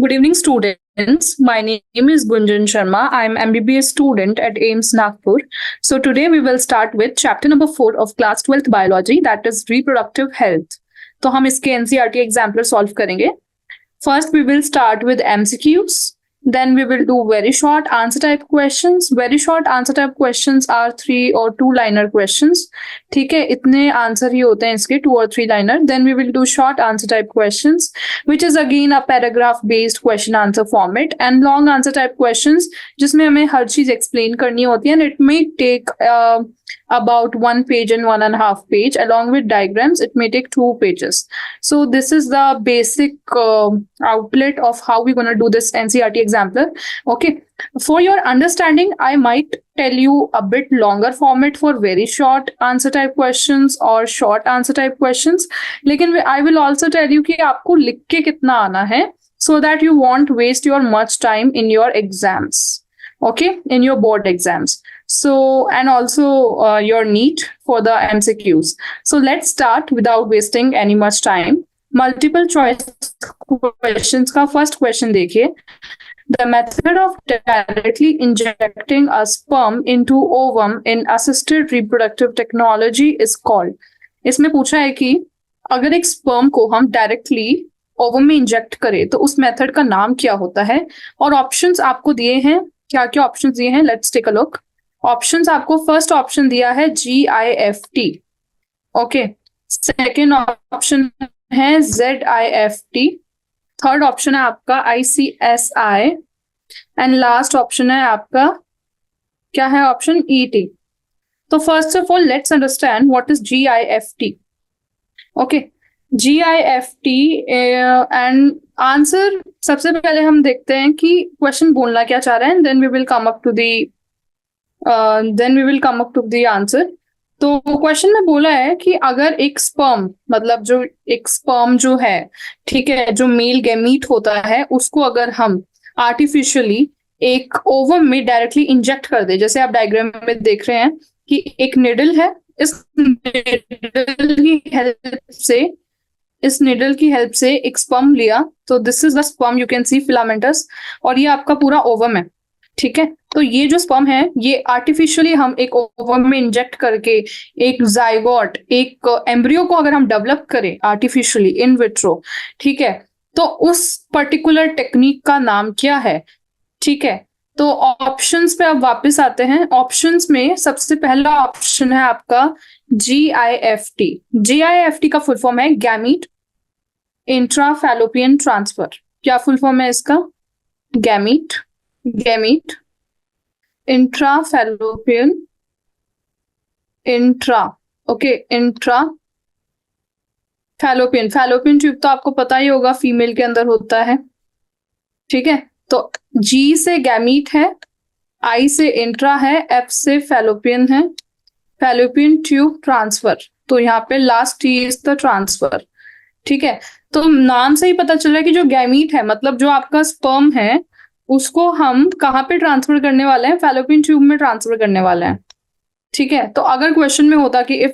Good evening, students. My name is Gunjan Sharma. I am MBBS student at AIMS Nagpur. So today we will start with chapter number 4 of class 12th biology, that is reproductive health. तो हम इसके NCERT exemplar solve करेंगे. First we will start with MCQs. Then we will do very short answer type questions. Very short answer type questions are 3 or 2-liner questions. ठीक है, इतने answer ही होते हैं इसके 2 or 3-liner. Then we will do short answer type questions, which is again a paragraph based question answer format, and long answer type questions जिसमें हमें हर चीज explain करनी होती है, and it may take about 1 page and 1.5 page. Along with diagrams, it may take 2 pages. So this is the basic outlet of how we're going to do this NCERT exemplar. Okay, for your understanding, I might tell you a bit longer format for very short answer type questions or short answer type questions. लेकिन I will also tell you कि आपको लिख के कितना आना है, so that you won't waste your much time in your exams. Okay, in your board exams. So, and also your NEET for the MCQs. So let's start without wasting any much time. Multiple choice questions का first question देखिए. The method of directly injecting a sperm into ovum in assisted reproductive technology is called. इसमें पूछा है कि अगर एक sperm को हम directly ovum में inject करें तो उस method का नाम क्या होता है, और options आपको दिए हैं. क्या क्या options दिए हैं? Let's take a look. Options आपको फर्स्ट ऑप्शन दिया है GIFT. ओके, सेकेंड ऑप्शन है ZIFT. थर्ड ऑप्शन है आपका ICSI, एंड लास्ट ऑप्शन है आपका क्या है? Option ET. तो first of all let's understand what is GIFT. Okay, GIFT and answer सबसे पहले हम देखते हैं कि क्वेश्चन बोलना क्या चाह रहा है, then we will come up to the answer. तो क्वेश्चन में बोला है कि अगर एक स्पर्म, मतलब जो एक स्पर्म जो है, ठीक है, जो मेल गैमीट होता है, उसको अगर हम आर्टिफिशियली एक ओवम में डायरेक्टली इंजेक्ट कर दे, जैसे आप डायग्राम में देख रहे हैं कि एक निडल है, इस निडल की हेल्प से एक स्पर्म लिया, तो this is the sperm, you can C filamentous, और ये आपका पूरा ओवम है. ठीक है, तो ये जो स्पर्म है ये आर्टिफिशियली हम एक ओवम में इंजेक्ट करके एक जाइगोट, एक एम्ब्रियो को अगर हम डेवलप करें आर्टिफिशियली इन विट्रो, ठीक है, तो उस पर्टिकुलर टेक्निक का नाम क्या है? ठीक है, तो ऑप्शंस पे अब वापस आते हैं. ऑप्शंस में सबसे पहला ऑप्शन है आपका GIFT. GIFT का फुल फॉर्म है गैमीट इंट्राफैलोपियन ट्रांसफर. क्या फुल फॉर्म है इसका? गैमीट इंट्राफैलोपियन फैलोपियन ट्यूब तो आपको पता ही होगा फीमेल के अंदर होता है. ठीक है, तो G से गैमीट है, I से इंट्रा है, F से फैलोपियन है, फैलोपियन ट्यूब ट्रांसफर. तो यहाँ पे last T is the transfer. ठीक है, तो नाम से ही पता चल रहा है कि जो गैमीट है, मतलब जो आपका स्पर्म है, उसको हम कहाँ पे ट्रांसफर करने वाले हैं? फैलोपियन ट्यूब में ट्रांसफर करने वाले हैं. ठीक है, तो अगर क्वेश्चन में होता कि if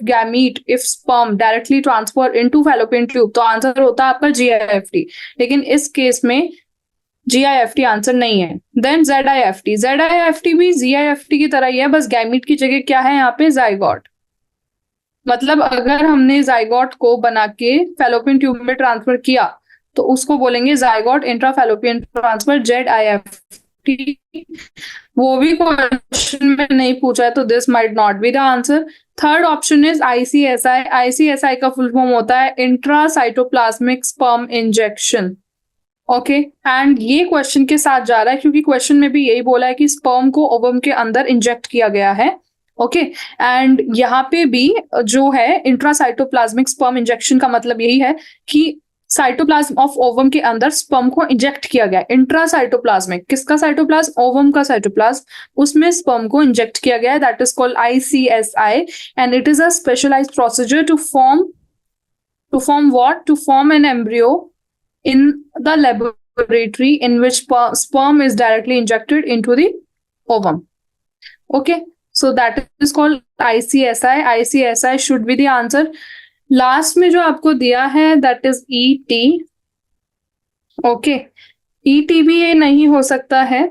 sperm directly transfer into fallopian tube, तो आंसर होता आपका GIFT. लेकिन इस केस में GIFT आंसर नहीं है. देन ZIFT भी GIFT की तरह ही है, बस गैमीट की जगह क्या है यहाँ पे? जाइगोट. मतलब अगर हमने जाइगोट को बना के फैलोपियन ट्यूब में ट्रांसफर किया तो उसको बोलेंगे जाइगोट इंट्राफैलोपियन ट्रांसफर, ZIFT. वो भी क्वेश्चन में नहीं पूछा है, तो this might not be the answer. Third option is ICSI. ICSI का फुल फॉर्म होता है intracytoplasmic sperm injection. Okay, and ये क्वेश्चन के साथ जा रहा है क्योंकि क्वेश्चन में भी यही बोला है कि स्पर्म को ओवम के अंदर इंजेक्ट किया गया है. ओके, एंड यहाँ पे भी जो है इंट्रासाइटोप्लाज्मिक स्पर्म इंजेक्शन का मतलब यही है कि साइटोप्लाज्म ऑफ ओवम के अंदर स्पर्म को इंजेक्ट किया गया. इंट्रासाइटोप्लाज्मिक, किसका साइटोप्लाज्म? ओवम का साइटोप्लाज्म, उसमें स्पर्म को इंजेक्ट किया गया है. That is called ICSI, and it is a specialised procedure to form an embryo in the laboratory in which sperm is directly injected into the ovum. Okay, so that is called ICSI. ICSI should be the answer. Last में जो आपको दिया है that is ET. Okay, ET भी ये नहीं हो सकता है,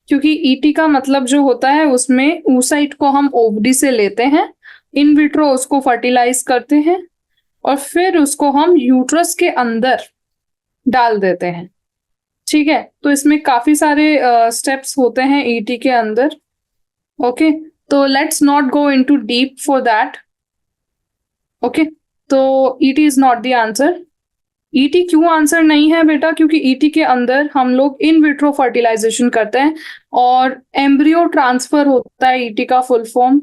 क्योंकि ईटी का मतलब जो होता है उसमें oocyte को हम ओवरी से लेते हैं, इन विट्रो उसको फर्टिलाइज करते हैं और फिर उसको हम यूट्रस के अंदर डाल देते हैं। ठीक है, तो इसमें काफी सारे स्टेप्स होते हैं ईटी के अंदर। ओके, तो let's not go into deep for that. Okay, तो ET is not the answer. ET क्यों आंसर नहीं है बेटा? क्योंकि ईटी के अंदर हम लोग इन विट्रो फर्टिलाइजेशन करते हैं और एम्ब्रियो ट्रांसफर होता है ईटी का फुल फॉर्म।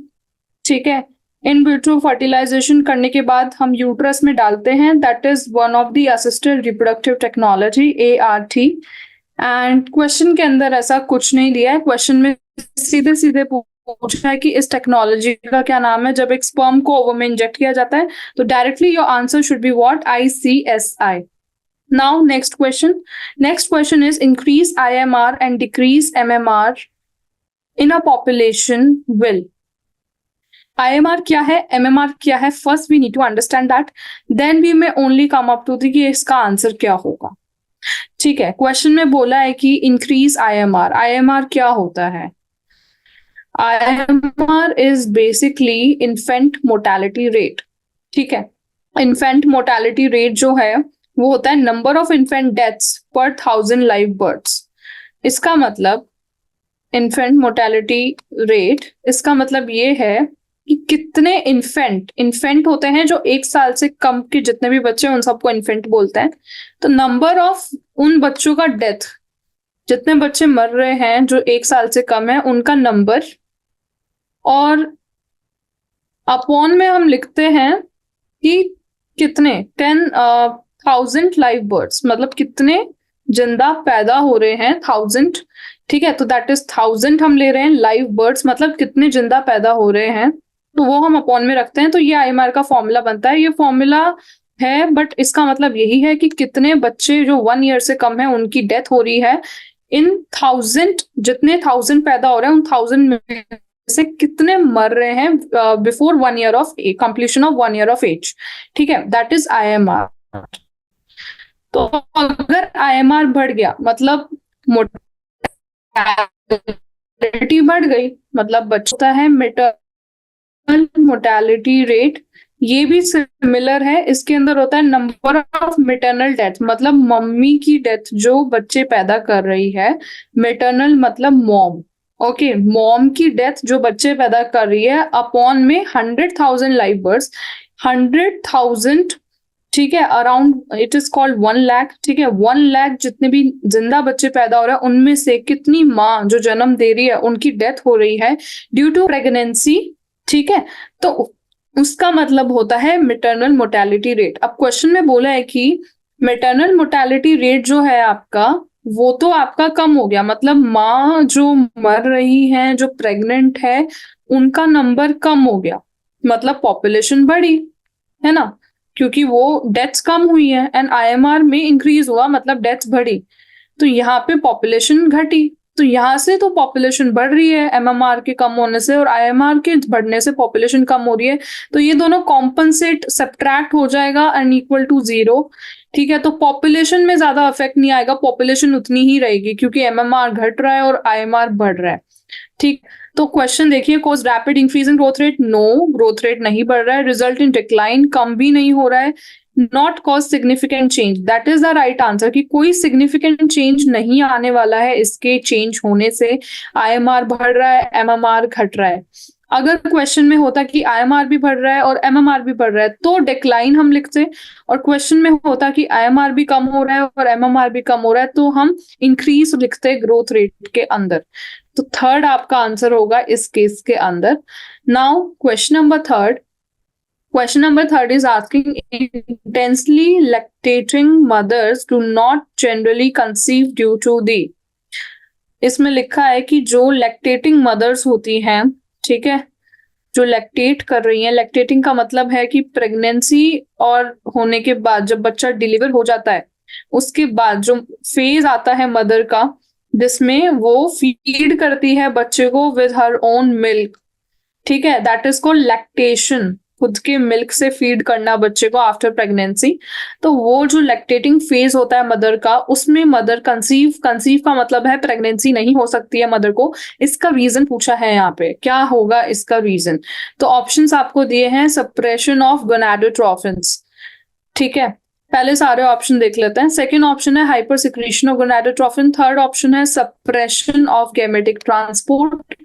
ठीक है, इन विट्रो फर्टिलाइजेशन करने के बाद हम यूट्रस में डालते हैं, that is one of the assisted reproductive technology, ART। And question के अंदर ऐसा कुछ नहीं दिया है, क्वेश्चन में सीधे सीधे पूछा है कि इस टेक्नोलॉजी का क्या नाम है जब एक स्पर्म को ओवम में इंजेक्ट किया जाता है। तो directly your answer should be what? ICSI। Now next question. Next question is increase IMR and decrease MMR in a population will. IMR क्या है, MMR क्या है? First we need to understand that. Then we may only come up to the कि इसका answer क्या होगा। ठीक है, क्वेश्चन में बोला है कि इंक्रीज IMR। IMR क्या होता है? IMR is basically infant mortality rate। ठीक है, infant mortality rate जो है वो होता है नंबर ऑफ इन्फेंट डेथ्स पर 1000 लाइव बर्थ्स। इसका मतलब इन्फेंट मोर्टेलिटी रेट, इसका मतलब ये है कि कितने इन्फेंट होते हैं जो 1 साल से कम के जितने भी बच्चे हैं उन सबको इन्फेंट बोलते हैं। तो नंबर ऑफ उन बच्चों का डेथ, जितने बच्चे मर रहे हैं जो 1 साल से कम है उनका नंबर, और अपॉन में हम लिखते हैं कि कितने 10,000 लाइव बर्ड्स, मतलब कितने जिंदा पैदा हो रहे हैं 1000। ठीक है, तो दैट इज 1000 हम ले रहे हैं लाइव बर्ड्स, मतलब कितने जिंदा पैदा हो रहे हैं, तो वो हम अपॉन में रखते हैं। तो ये IMR का फॉर्मूला बनता है। ये फॉर्मूला है, बट इसका मतलब यही है कि कितने बच्चे जो 1 ईयर से कम है उनकी डेथ हो रही है। इन 1000, जितने 1000 पैदा हो रहे हैं उन 1000 में से कितने मर रहे हैं before 1 year of completion of 1 year of age. ठीक है, दैट इज IMR। तो अगर IMR बढ़ गया मतलब मोर्टेलिटी बढ़ गई, मतलब बचता है मैटरनल मोर्टेलिटी रेट। ये भी सिमिलर है, इसके अंदर होता है नंबर ऑफ मैटरनल डेथ, मतलब मम्मी की डेथ जो बच्चे पैदा कर रही है। मैटरनल मतलब मॉम। ओके, मॉम की डेथ जो बच्चे पैदा कर रही है अपॉन में 100,000 लाइव बर्ड्स। 100,000, ठीक है, around it is called 1 lakh. ठीक है, 1 लाख जितने भी जिंदा बच्चे पैदा हो रहे हैं उनमें से कितनी माँ जो जन्म दे रही है उनकी डेथ हो रही है ड्यू टू प्रेगनेंसी। ठीक है, तो उसका मतलब होता है मैटरनल मोर्टेलिटी रेट। अब क्वेश्चन में बोला है कि मैटरनल मोर्टेलिटी रेट जो है आपका, वो तो आपका कम हो गया, मतलब माँ जो मर रही है, जो प्रेग्नेंट है, उनका नंबर कम हो गया, मतलब पॉपुलेशन बढ़ी, है ना, क्योंकि वो डेथ्स कम हुई है। एंड IMR में इंक्रीज हुआ मतलब डेथ्स बढ़ी, तो यहाँ पे पॉपुलेशन घटी। तो यहाँ से तो पॉपुलेशन बढ़ रही है MMR के कम होने से, और IMR के बढ़ने से पॉपुलेशन कम हो रही है। तो ये दोनों कॉम्पनसेट सब्ट्रैक्ट हो जाएगा एंड इक्वल टू 0। ठीक है, तो पॉपुलेशन में ज्यादा इफेक्ट नहीं आएगा, पॉपुलेशन उतनी ही रहेगी क्योंकि MMR घट रहा है और IMR बढ़ रहा है। ठीक, तो क्वेश्चन देखिए, cause rapid increase in growth rate? No, growth rate नहीं बढ़ रहा है। Result in decline? कम भी नहीं हो रहा है। Not cause significant change? That is the right answer, कि कोई सिग्निफिकेंट चेंज नहीं आने वाला है इसके चेंज होने से। IMR बढ़ रहा है, MMR घट रहा है। अगर क्वेश्चन में होता कि IMR भी बढ़ रहा है और MMR भी बढ़ रहा है तो डिक्लाइन हम लिखते, और क्वेश्चन में होता कि IMR भी कम हो रहा है और MMR भी कम हो रहा है तो हम इंक्रीज लिखते ग्रोथ रेट के अंदर। तो थर्ड आपका आंसर होगा इस केस के अंदर। Now question number third. Question number third is asking, intensely lactating mothers do not generally conceive due to the। इसमें लिखा है कि जो लैक्टेटिंग मदर्स होती हैं, ठीक है, जो लैक्टेट कर रही हैं, लैक्टेटिंग का मतलब है कि प्रेगनेंसी और होने के बाद जब बच्चा डिलीवर हो जाता है उसके बाद जो फेज आता है मदर का, जिसमें वो फीड करती है बच्चे को विद हर ओन मिल्क, ठीक है, दैट इज कॉल्ड लैक्टेशन। खुद के मिल्क से फीड करना बच्चे को आफ्टर प्रेगनेंसी, तो वो जो लैक्टेटिंग फेज होता है मदर का, उसमें मदर कंसीव का मतलब है प्रेगनेंसी नहीं हो सकती है मदर को। इसका रीजन पूछा है यहाँ पे, क्या होगा इसका रीजन? तो ऑप्शंस आपको दिए हैं, सप्रेशन ऑफ गोनाडोट्रोफिन्स, ठीक है, पहले सारे ऑप्शन देख लेते हैं। सेकंड ऑप्शन है hyper secretion of gonadotropin, third option है suppression of gametic transport,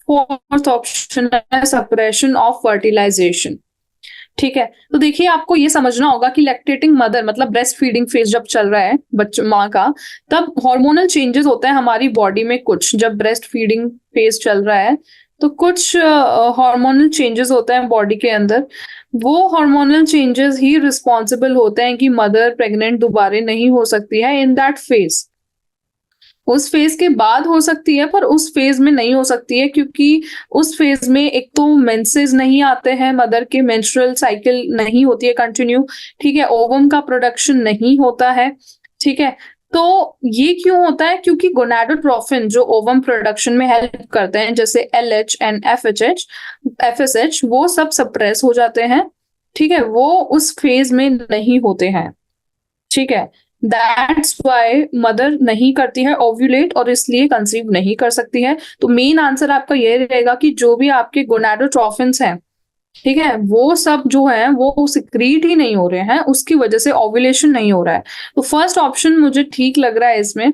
fourth option है सप्रेशन ऑफ फर्टिलाइजेशन। ठीक है, तो देखिए आपको ये समझना होगा कि लैक्टेटिंग मदर मतलब ब्रेस्ट फीडिंग फेज जब चल रहा है बच्चों माँ का, तब हार्मोनल चेंजेस होते हैं हमारी बॉडी में कुछ। जब ब्रेस्ट फीडिंग फेज चल रहा है तो कुछ हार्मोनल चेंजेस होते हैं बॉडी के अंदर। वो हार्मोनल चेंजेस ही रिस्पॉन्सिबल होते हैं कि मदर प्रेग्नेंट दोबारा नहीं हो सकती है इन दैट फेज। उस फेज के बाद हो सकती है, पर उस फेज में नहीं हो सकती है, क्योंकि उस फेज में एक तो मेंसेस नहीं आते हैं, मदर के मेंस्ट्रुअल साइकिल नहीं होती है कंटिन्यू, ठीक है, ओवम का प्रोडक्शन नहीं होता है, ठीक है। तो ये क्यों होता है? क्योंकि गोनाडोट्रोफिन जो ओवम प्रोडक्शन में हेल्प करते हैं, जैसे LH एंड FSH, वो सब सप्रेस हो जाते हैं, ठीक है, वो उस फेज में नहीं होते हैं, ठीक है। दैट्स वाई मदर नहीं करती है ओव्यूलेट, और इसलिए कंसीव नहीं कर सकती है। तो मेन आंसर आपका ये रहेगा कि जो भी आपके गोनाडोट्रोफिन्स हैं, ठीक है, वो सब जो है वो सिक्रीट ही नहीं हो रहे हैं, उसकी वजह से ओव्यूलेशन नहीं हो रहा है। तो फर्स्ट ऑप्शन मुझे ठीक लग रहा है इसमें,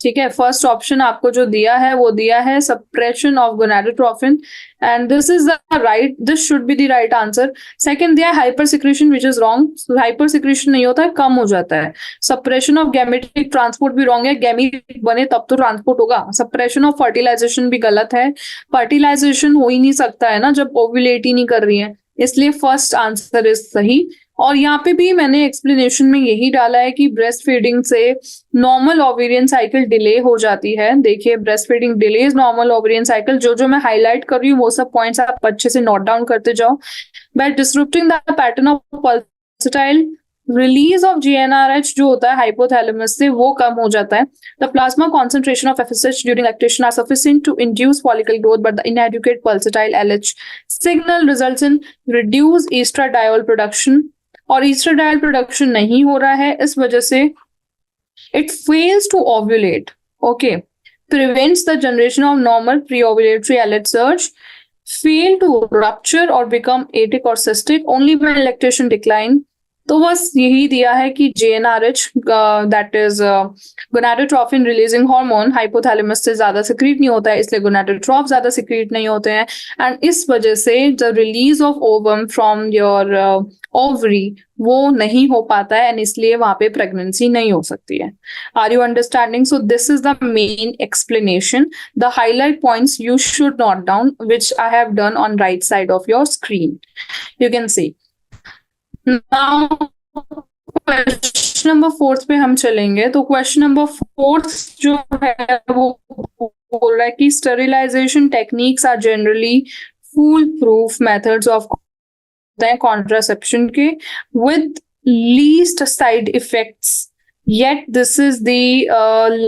ठीक है। फर्स्ट ऑप्शन आपको जो दिया है वो दिया है suppression of gonadotrophin, and this is the right, this should be the right answer. Second दिया है hyper secretion, which is wrong. Hyper secretion नहीं होता है, कम हो जाता है। सप्रेशन ऑफ गैमेटिक ट्रांसपोर्ट भी रॉन्ग है, गैमीट बने तब तो ट्रांसपोर्ट होगा। सप्रेशन ऑफ फर्टिलाइजेशन भी गलत है, फर्टिलाइजेशन हो ही नहीं सकता है ना जब ओव्यूलेट ही नहीं कर रही है, इसलिए फर्स्ट आंसर इज सही। और यहाँ पे भी मैंने एक्सप्लेनेशन में यही डाला है कि ब्रेस्ट फीडिंग से नॉर्मल ओवेरियन साइकिल डिले हो जाती है। देखिए, breast feeding delays normal ovarian cycle. जो मैं हाईलाइट कर रही हूँ वो सब पॉइंट्स आप अच्छे से नोट डाउन करते जाओ। By disrupting the pattern of pulsatile release of GnRH जो होता है हाइपोथैलेमस से, वो कम हो जाता है। The plasma concentration of FSH during lactation are sufficient to induce follicle growth, but the inadequate pulsatile LH signal results in reduce estradiol production, और estradiol production नहीं हो रहा है, इस वजह से it fails to ovulate, okay, prevents the generation of normal pre-ovulatory LH surge, fail to rupture or become atic or cystic only when lactation decline। तो बस यही दिया है कि GnRH that is gonadotrophin releasing hormone hypothalamus से ज्यादा secrete नहीं होता है, इसलिए गोनाडोट्रोफ ज्यादा सिक्रीट नहीं होते हैं, एंड इस वजह से the release of ovum from your ovary वो नहीं हो पाता है, एंड इसलिए वहां पे प्रेगनेंसी नहीं हो सकती है। Are you understanding? So this is the main explanation. The highlight points you should note down, which I have done on right side of your screen. You can see. Now, question number 4 पे हम चलेंगे। तो question number 4 जो है वो बोल रहा है कि sterilization techniques are generally fool proof methods of contraception के with least side effects, yet this is the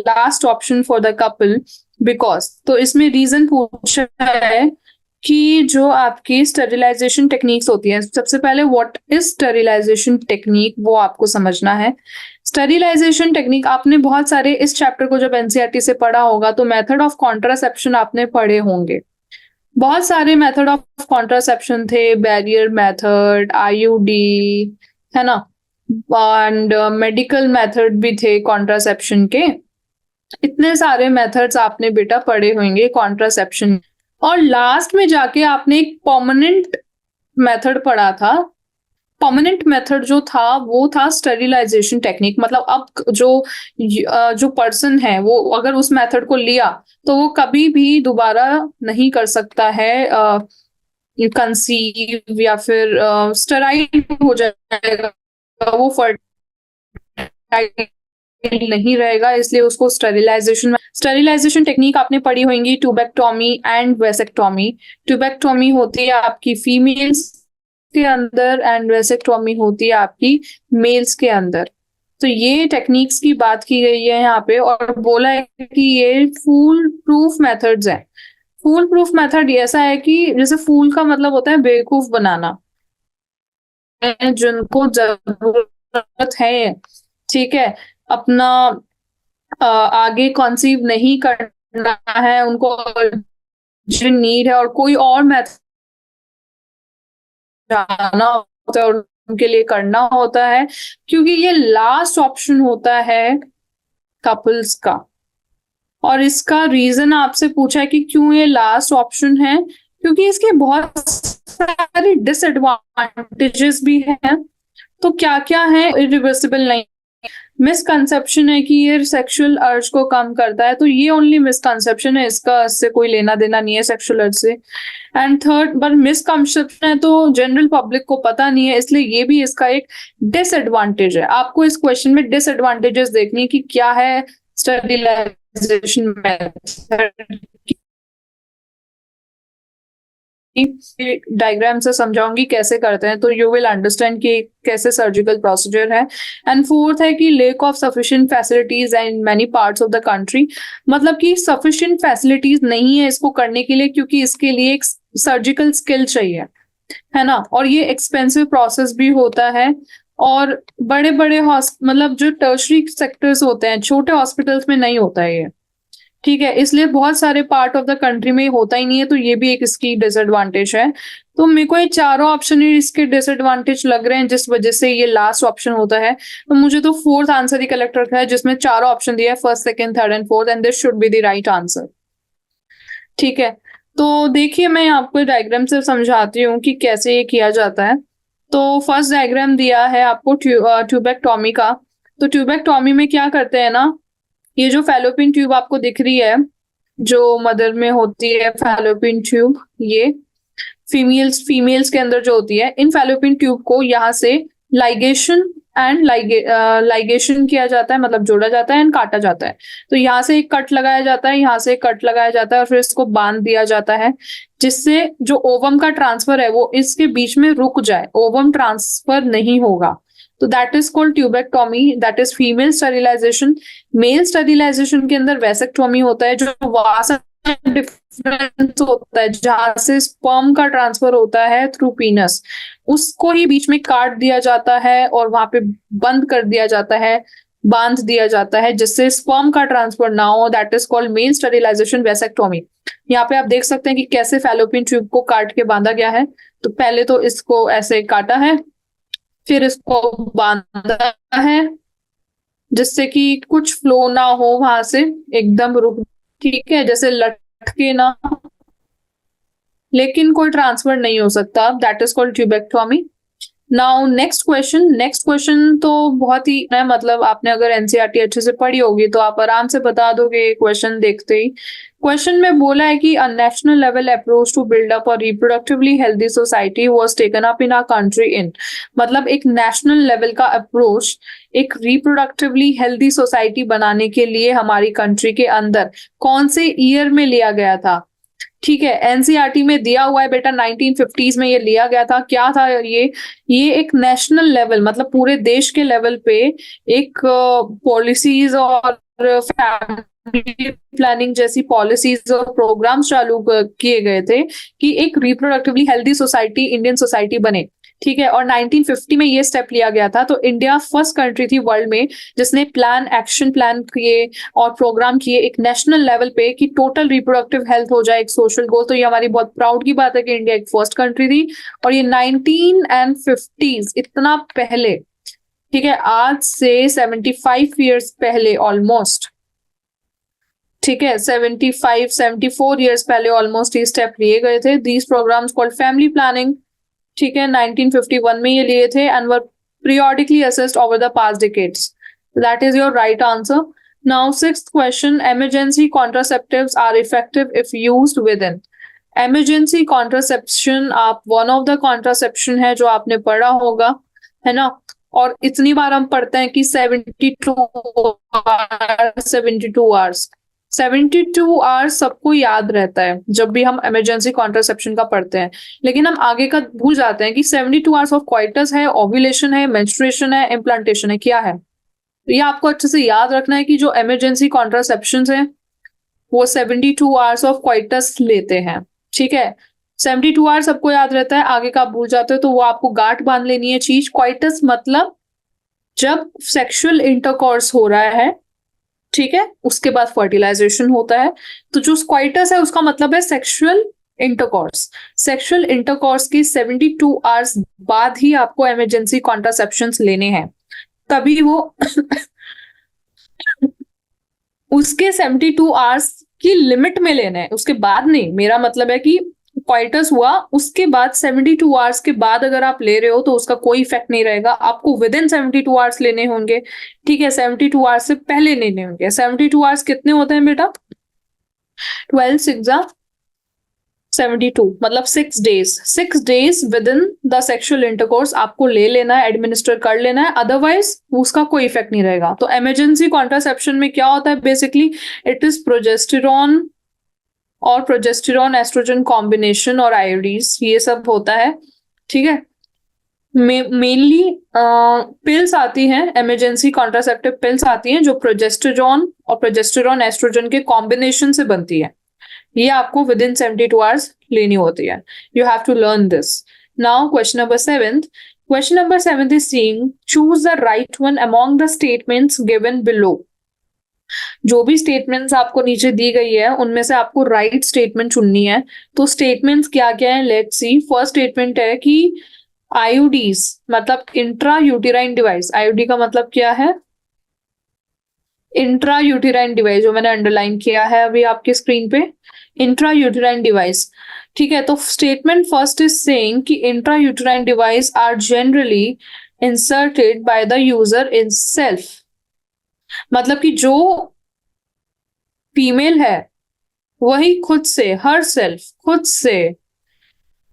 last option for the couple because। तो इसमें रीजन पूछा है कि जो आपकी स्टेरिलाइजेशन टेक्निक्स होती है, सबसे पहले व्हाट इज स्टेरिलाइजेशन टेक्निक वो आपको समझना है। स्टेरिलाइजेशन टेक्निक आपने बहुत सारे इस चैप्टर को जब NCERT से पढ़ा होगा तो मेथड ऑफ कॉन्ट्रासेप्शन आपने पढ़े होंगे। बहुत सारे मेथड ऑफ कॉन्ट्रासेप्शन थे, बैरियर मेथड, IUD, है ना, एंड मेडिकल मेथड भी थे कॉन्ट्रासेप्शन के। इतने सारे मेथड्स आपने बेटा पढ़े होंगे कॉन्ट्रासेप्शन, और लास्ट में जाके आपने एक परमानेंट मेथड पढ़ा था। परमानेंट मेथड जो था वो था स्टेरिलाइजेशन टेक्निक। मतलब अब जो पर्सन है वो अगर उस मेथड को लिया तो वो कभी भी दोबारा नहीं कर सकता है कंसीव, या फिर स्टेराइल हो जाएगा, वो फर्टाइल नहीं रहेगा, इसलिए उसको स्टेरिलाइजेशन टेक्निक आपने पढ़ी होंगी, ट्यूबेक्टोमी एंड वेसेक्टोमी। ट्यूबेक्टोमी होती है आपकी फीमेल्स के अंदर एंड वेसेक्टोमी होती है आपकी मेल्स के अंदर। तो ये टेक्निक्स की बात की गई है यहाँ पे, और बोला है कि ये फूल प्रूफ मेथड्स हैं। फूल प्रूफ मेथड ऐसा है कि जैसे फूल का मतलब होता है बेवकूफ बनाना, हैं जिनको जरूरत है, ठीक है, अपना आगे कंसीव नहीं करना है, उनको नीड है और कोई और मेथड जाना होता है और उनके लिए करना होता है, क्योंकि ये लास्ट ऑप्शन होता है कपल्स का। और इसका रीजन आपसे पूछा है कि क्यों ये लास्ट ऑप्शन है, क्योंकि इसके बहुत सारे डिसएडवांटेजेस भी हैं। तो क्या क्या है? इरिवर्सिबल नहीं, मिसकंसेप्शन है कि ये सेक्सुअल अर्ज को कम करता है, तो ये ओनली मिसकंसेप्शन है, इसका इससे कोई लेना देना नहीं है सेक्सुअल अर्ज से। एंड थर्ड, पर मिसकंसेप्शन है तो जनरल पब्लिक को पता नहीं है, इसलिए ये भी इसका एक डिसएडवांटेज है। आपको इस क्वेश्चन में डिसएडवांटेजेस देखनी है कि क्या है स्टरलाइजेशन मेथड। डायग्राम से समझाऊंगी कैसे करते हैं, तो यू विल अंडरस्टैंड कि कैसे सर्जिकल प्रोसीजर है। एंड फोर्थ है कि lake of sufficient facilities in many parts of the country, मतलब कि सफिशिएंट फैसिलिटीज नहीं है इसको करने के लिए, क्योंकि इसके लिए एक सर्जिकल स्किल चाहिए, है ना, और ये एक्सपेंसिव प्रोसेस भी होता है। और बड़े बड़े मतलब जो टर्शरी सेक्टर्स होते हैं, छोटे हॉस्पिटल्स में नहीं होता है ये, ठीक है, इसलिए बहुत सारे पार्ट ऑफ द कंट्री में होता ही नहीं है, तो ये भी एक इसकी डिसएडवांटेज है। तो मेरे को ये चारों ऑप्शन ही इसके डिसएडवांटेज लग रहे हैं, जिस वजह से ये लास्ट ऑप्शन होता है। तो मुझे तो फोर्थ आंसर ही कलेक्ट रखा है, जिसमें चारों ऑप्शन दिया है, first, second, third and fourth, and this should be the right answer. ठीक है, तो देखिए मैं आपको डायग्राम से समझाती हूँ कि कैसे ये किया जाता है। तो फर्स्ट डायग्राम दिया है आपको ट्यूबेक्टोमी का। तो ट्यूबेक्टोमी में क्या करते हैं ना, ये जो फैलोपियन ट्यूब आपको दिख रही है, जो मदर में होती है फैलोपियन ट्यूब, ये फीमेल्स के अंदर जो होती है, इन फैलोपियन ट्यूब को यहाँ से लाइगेशन एंड लाइगेशन किया जाता है, मतलब जोड़ा जाता है एंड काटा जाता है। तो यहाँ से एक कट लगाया जाता है, यहाँ से एक कट लगाया जाता है, और फिर इसको बांध दिया जाता है, जिससे जो ओवम का ट्रांसफर है वो इसके बीच में रुक जाए, ओवम ट्रांसफर नहीं होगा। तो that is called tubectomy, that is female sterilisation. Male sterilisation के अंदर वैसेक्टोमी होता है, जो वासा डिफरेंस होता है, जहां से स्पर्म का ट्रांसफर होता है थ्रू पीनस, उसको ही बीच में काट दिया जाता है और वहां पे बंद कर दिया जाता है, बांध दिया जाता है, जिससे स्पर्म का ट्रांसफर ना हो। That is called male sterilisation vasectomy. यहाँ पे आप देख सकते हैं कि कैसे फैलोपियन ट्यूब को काट के बांधा गया है। तो पहले तो इसको ऐसे काटा है, फिर इसको बांधा है, जिससे कि कुछ फ्लो ना हो वहां से, एकदम रुक, ठीक है, जैसे लटके ना, लेकिन कोई ट्रांसफर नहीं हो सकता। That is called tubectomy. Now next question तो बहुत ही है, मतलब आपने अगर एनसीईआरटी अच्छे से पढ़ी होगी तो आप आराम से बता दोगे क्वेश्चन देखते ही। क्वेश्चन में बोला है कि a national level approach to build up और reproductively healthy society was taken up in our country in, मतलब एक नेशनल लेवल का अप्रोच एक रिप्रोडक्टिवली हेल्दी सोसाइटी बनाने के लिए हमारी कंट्री के अंदर कौन से ईयर में लिया गया था। ठीक है, एनसीईआरटी में दिया हुआ है बेटा, 1950s में ये लिया गया था। क्या था ये एक नेशनल लेवल, मतलब पूरे देश के लेवल पे एक पॉलिसीज और फैमिली प्लानिंग जैसी पॉलिसीज और प्रोग्राम्स चालू किए गए थे कि एक reproductively healthy society, Indian society बने। ठीक है, और 1950 में ये स्टेप लिया गया था। तो इंडिया फर्स्ट कंट्री थी वर्ल्ड में जिसने एक्शन प्लान किए और प्रोग्राम किए एक नेशनल लेवल पे कि टोटल रिप्रोडक्टिव हेल्थ हो जाए, एक सोशल गोल। तो ये हमारी बहुत प्राउड की बात है कि इंडिया एक फर्स्ट कंट्री थी, और ये 1950s, इतना पहले, ठीक है, आज से 75 ईयर्स पहले ऑलमोस्ट, ठीक है, 74 ईयर्स पहले ऑलमोस्ट ये स्टेप लिए गए थे। These programmes called family planning, ठीक है, 1951 में ये लिए थे, and were periodically assessed over the past decades. That is your right answer. Now, sixth question, emergency contraceptives are effective if used within. Emergency contraception, आप one of the contraception है जो आपने पढ़ा होगा, है ना, और इतनी बार हम पढ़ते हैं कि 72 आवर्स 72 आवर्स सबको याद रहता है जब भी हम इमरजेंसी कॉन्ट्रासेप्शन का पढ़ते हैं, लेकिन हम आगे का भूल जाते हैं कि 72 आवर्स ऑफ क्वाइटस है, ओव्यूलेशन है, मेंस्ट्रुएशन है, इम्प्लांटेशन है, क्या है। तो ये आपको अच्छे से याद रखना है कि जो इमरजेंसी कॉन्ट्रासेप्शन है वो 72 आवर्स ऑफ क्वाइटस लेते हैं। ठीक है, 72 आवर्स सबको याद रहता है, आगे का आप भूल जाते हो तो वो आपको गांठ बांध लेनी है चीज। क्वाइटस मतलब जब सेक्सुअल इंटरकॉर्स हो रहा है, ठीक है, उसके बाद फर्टिलाइजेशन होता है। तो जो क्वाइटस है उसका मतलब है सेक्सुअल इंटरकॉर्स। सेक्सुअल इंटरकॉर्स की 72 आवर्स बाद ही आपको इमरजेंसी कॉन्ट्रासेप्शंस लेने हैं, तभी वो उसके 72 आवर्स की लिमिट में लेना है, उसके बाद नहीं। मेरा मतलब है कि क्वाइटस हुआ उसके बाद 72 आवर्स के बाद अगर आप ले रहे हो तो उसका कोई इफेक्ट नहीं रहेगा, आपको विद इन 72 आवर्स लेने होंगे, ठीक है। 72 आवर्स से पहले लेने होंगे। 72 आवर्स कितने होते हैं बेटा? 12 सिक्स 72 मतलब 6 days. 6 days with in the sexual intercourse आपको ले लेना है, एडमिनिस्टर कर लेना है, अदरवाइज उसका कोई इफेक्ट नहीं रहेगा। तो इमरजेंसी कॉन्ट्रासेप्शन में क्या होता है बेसिकली? इट इज प्रोजेस्टेरॉन और प्रोजेस्टेरॉन एस्ट्रोजन कॉम्बिनेशन और आयोडीज, ये सब होता है, ठीक है। मेनली पिल्स आती हैं, इमरजेंसी कॉन्ट्रासेप्टिव पिल्स आती हैं जो प्रोजेस्टेरॉन और प्रोजेस्टेरॉन एस्ट्रोजन के कॉम्बिनेशन से बनती है। ये आपको विद इन 72 आवर्स लेनी होती है। You have to learn this. Now question number 7। Question number 7 is saying choose the right one among the statements given below. जो भी स्टेटमेंट्स आपको नीचे दी गई है उनमें से आपको राइट स्टेटमेंट चुननी है। तो स्टेटमेंट्स क्या क्या है, लेट्स सी। फर्स्ट स्टेटमेंट है कि आईयूडीज मतलब इंट्रा यूटेराइन डिवाइस। आईयूडी का मतलब क्या है? इंट्रा यूटेराइन डिवाइस, जो मैंने अंडरलाइन किया है अभी आपके स्क्रीन पे, इंट्रा यूटेराइन डिवाइस, ठीक है। तो स्टेटमेंट फर्स्ट इज सेइंग कि intra uterine device are generally inserted by the user in self. मतलब कि जो फीमेल है वही खुद से, हर सेल्फ खुद से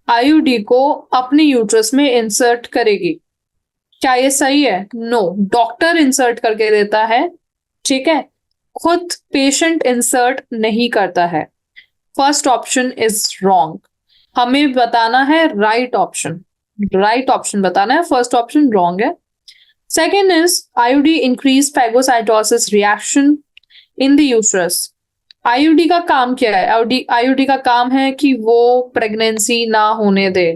आईयूडी को अपने यूट्रस में इंसर्ट करेगी। क्या ये सही है? नो, डॉक्टर इंसर्ट करके देता है, ठीक है, खुद पेशेंट इंसर्ट नहीं करता है। First option is wrong. हमें बताना है राइट ऑप्शन, राइट ऑप्शन बताना है, फर्स्ट ऑप्शन रॉन्ग है। Second is IUD increase phagocytosis reaction in the uterus. IUD का काम क्या है? आईयूडी का काम है कि वो प्रेगनेंसी ना होने दे।